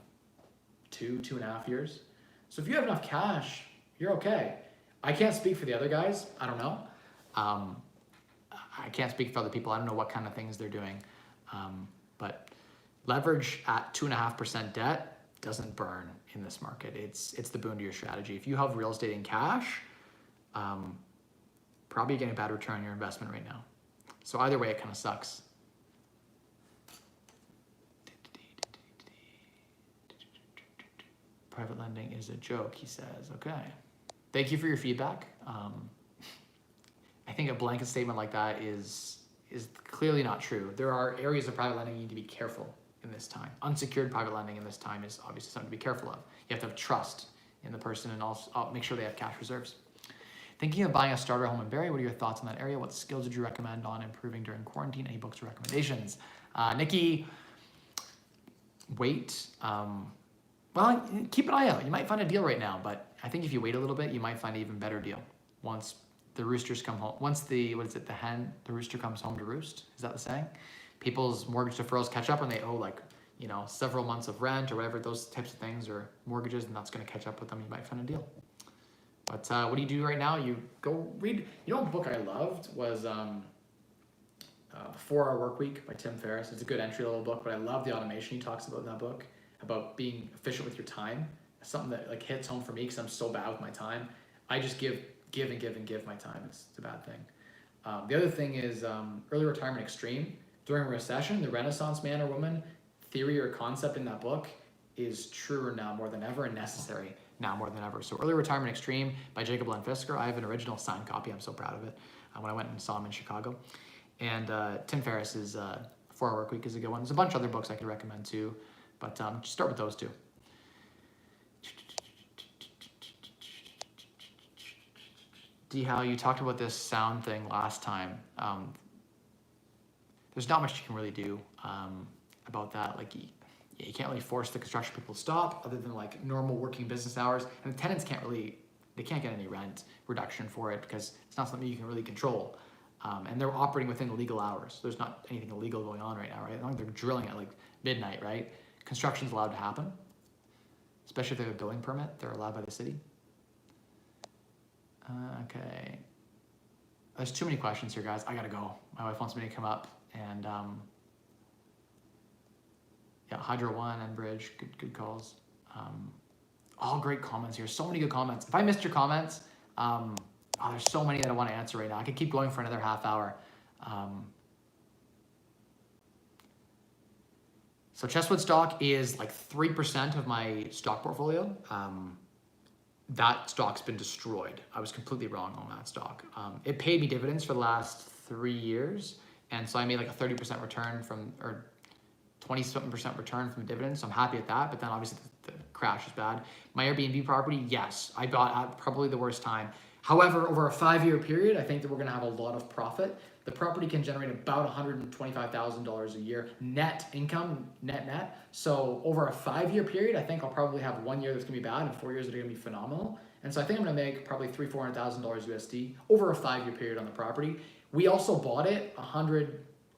2.5 years. So if you have enough cash, you're okay. I can't speak for the other guys. I don't know. I can't speak for other people. I don't know what kind of things they're doing. But leverage at 2.5% debt doesn't burn in this market. It's the boon to your strategy. If you have real estate in cash, probably getting a bad return on your investment right now. So either way, it kind of sucks. Private lending is a joke, he says. Okay. Thank you for your feedback. I think a blanket statement like that is clearly not true. There are areas of private lending you need to be careful in this time. Unsecured private lending in this time is obviously something to be careful of. You have to have trust in the person and also make sure they have cash reserves. Thinking of buying a starter home in Barrie, what are your thoughts on that area? What skills would you recommend on improving during quarantine? Any books or recommendations? Nikki, wait. Well, keep an eye out. You might find a deal right now, but I think if you wait a little bit, you might find an even better deal once the roosters come home. Once the rooster comes home to roost. Is that the saying? People's mortgage deferrals catch up and they owe, like, you know, several months of rent or whatever, those types of things, or mortgages, and that's going to catch up with them. You might find a deal. But what do you do right now? You go read. You know, a book I loved was The 4-Hour Workweek by Tim Ferriss. It's a good entry-level book, but I love the automation he talks about in that book, about being efficient with your time. It's something that, like, hits home for me because I'm so bad with my time. I just give my time. It's a bad thing. The other thing is Early Retirement Extreme. During a recession, the Renaissance man or woman theory or concept in that book is truer now more than ever and necessary now more than ever. So Early Retirement Extreme by Jacob Len-Fisker. I have an original signed copy. I'm so proud of it. When I went and saw him in Chicago. And Tim Ferriss's 4-Hour Workweek is a good one. There's a bunch of other books I could recommend too, but just start with those two. How you talked about this sound thing last time. There's not much you can really do about that. Like, you can't really force the construction people to stop other than, like, normal working business hours. And the tenants can't get any rent reduction for it because it's not something you can really control. And they're operating within the legal hours. There's not anything illegal going on right now, right? As long as they're drilling at, like, midnight, right? Construction's allowed to happen, especially if they have a building permit. They're allowed by the city. Okay. There's too many questions here, guys. I gotta go. My wife wants me to come up and yeah, Hydro One and Bridge, good calls. All great comments here. So many good comments. If I missed your comments, there's so many that I want to answer right now. I could keep going for another half hour. So Chesswood stock is like 3% of my stock portfolio. That stock's been destroyed. I was completely wrong on that stock. It paid me dividends for the last 3 years. And so I made like a 30% return or 20-something% return from the dividends. So I'm happy at that. But then obviously the crash is bad. My Airbnb property, yes, I bought at probably the worst time. However, over a 5-year period, I think that we're gonna have a lot of profit. The property can generate about $125,000 a year net income, net. So over a 5-year period, I think I'll probably have 1 year that's gonna be bad and 4 years that are gonna be phenomenal. And so I think I'm gonna make probably $300,000-$400,000 USD over a 5-year period on the property. We also bought it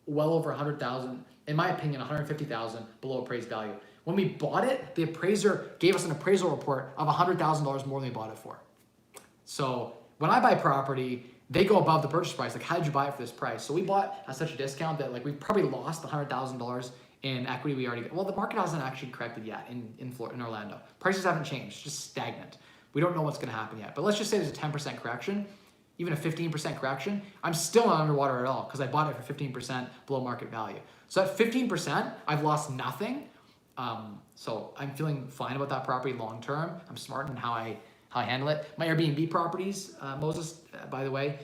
well over 100,000 in my opinion, 150,000 below appraised value. When we bought it, the appraiser gave us an appraisal report of $100,000 more than we bought it for. So when I buy property, they go above the purchase price. Like, how did you buy it for this price? So we bought at such a discount that like we probably lost $100,000 in equity we already got. Well, the market hasn't actually corrected yet in Orlando. Prices haven't changed, just stagnant. We don't know what's going to happen yet. But let's just say there's a 10% correction, even a 15% correction. I'm still not underwater at all because I bought it for 15% below market value. So at 15%, I've lost nothing. So I'm feeling fine about that property long term. I'm smart in how I handle it. My Airbnb properties, Moses, by the way,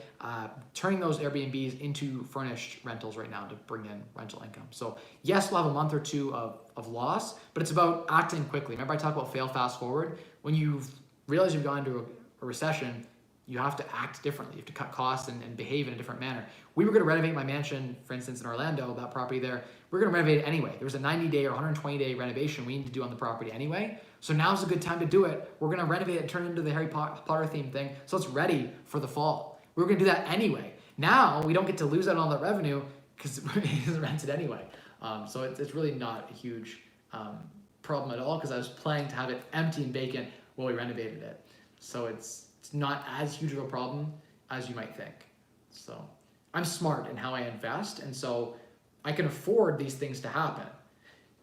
turning those Airbnbs into furnished rentals right now to bring in rental income. So yes, we'll have a month or two of loss, but it's about acting quickly. Remember I talked about fail fast forward? When you realize you've gone into a recession, you have to act differently. You have to cut costs and behave in a different manner. We were going to renovate my mansion, for instance, in Orlando, that property there. We're going to renovate it anyway. There was a 90-day or 120-day renovation we need to do on the property anyway. So now's a good time to do it. We're going to renovate it and turn it into the Harry Potter theme thing so it's ready for the fall. We were going to do that anyway. Now we don't get to lose out on all that revenue because it isn't rented anyway. So it's really not a huge problem at all because I was planning to have it empty and vacant while we renovated it. So it's not as huge of a problem as you might think. So I'm smart in how I invest, and so I can afford these things to happen.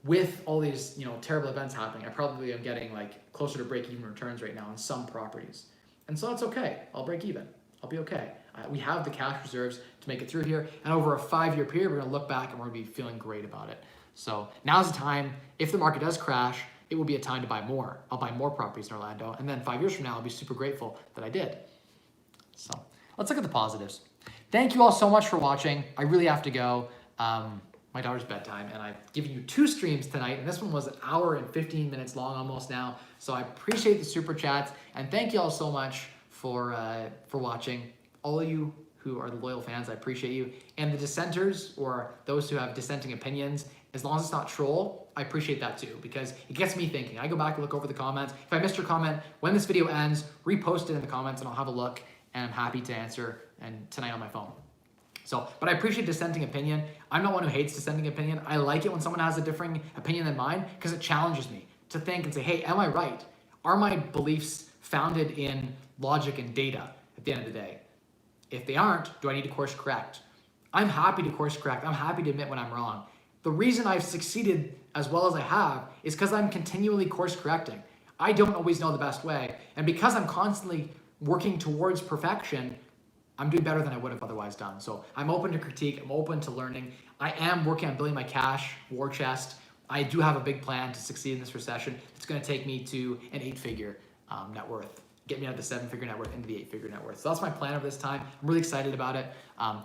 With all these, terrible events happening, I probably am getting like closer to break-even returns right now on some properties. And so that's okay. I'll break even. I'll be okay. We have the cash reserves to make it through here. And over a 5-year period, we're going to look back and we're going to be feeling great about it. So now's the time. If the market does crash, it will be a time to buy more. I'll buy more properties in Orlando. And then 5 years from now, I'll be super grateful that I did. So let's look at the positives. Thank you all so much for watching. I really have to go. My daughter's bedtime, and I've given you 2 streams tonight, and this one was 1 hour and 15 minutes long almost now. So I appreciate the super chats, and thank you all so much for watching. All of you who are the loyal fans, I appreciate you. And the dissenters, or those who have dissenting opinions, as long as it's not troll, I appreciate that too, because it gets me thinking. I go back and look over the comments. If I missed your comment, when this video ends, repost it in the comments and I'll have a look, and I'm happy to answer and tonight on my phone. So, but I appreciate dissenting opinion. I'm not one who hates dissenting opinion. I like it when someone has a differing opinion than mine because it challenges me to think and say, hey, am I right? Are my beliefs founded in logic and data at the end of the day? If they aren't, do I need to course correct? I'm happy to course correct. I'm happy to admit when I'm wrong. The reason I've succeeded as well as I have is because I'm continually course correcting. I don't always know the best way. And because I'm constantly working towards perfection, I'm doing better than I would have otherwise done. So I'm open to critique. I'm open to learning. I am working on building my cash war chest. I do have a big plan to succeed in this recession. It's going to take me to an 8-figure net worth. Get me out of the 7-figure net worth into the 8-figure net worth. So that's my plan of this time. I'm really excited about it.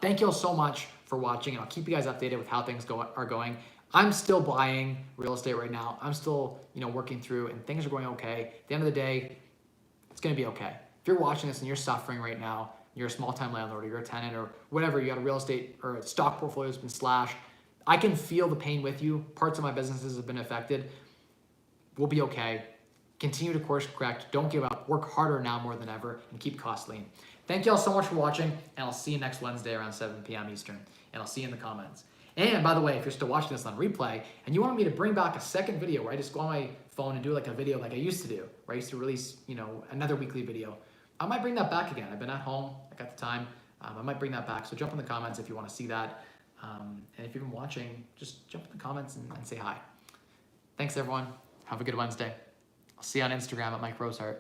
Thank you all so much for watching, and I'll keep you guys updated with how things are going. I'm still buying real estate right now. I'm still, working through, and things are going okay. At the end of the day, it's going to be okay. If you're watching this and you're suffering right now, you're a small-time landlord, or you're a tenant, or whatever, you got a real estate or a stock portfolio that's been slashed, I can feel the pain with you. Parts of my businesses have been affected. We'll be okay. Continue to course correct. Don't give up. Work harder now more than ever, and keep costs lean. Thank you all so much for watching, and I'll see you next Wednesday around 7 p.m. Eastern, and I'll see you in the comments. And by the way, if you're still watching this on replay, and you want me to bring back a second video where I just go on my phone and do like a video like I used to do, where I used to release, another weekly video, I might bring that back again. I've been at home, I got the time. I might bring that back. So jump in the comments if you want to see that. And if you've been watching, just jump in the comments and say hi. Thanks everyone. Have a good Wednesday. I'll see you on Instagram at Mike Rosehart.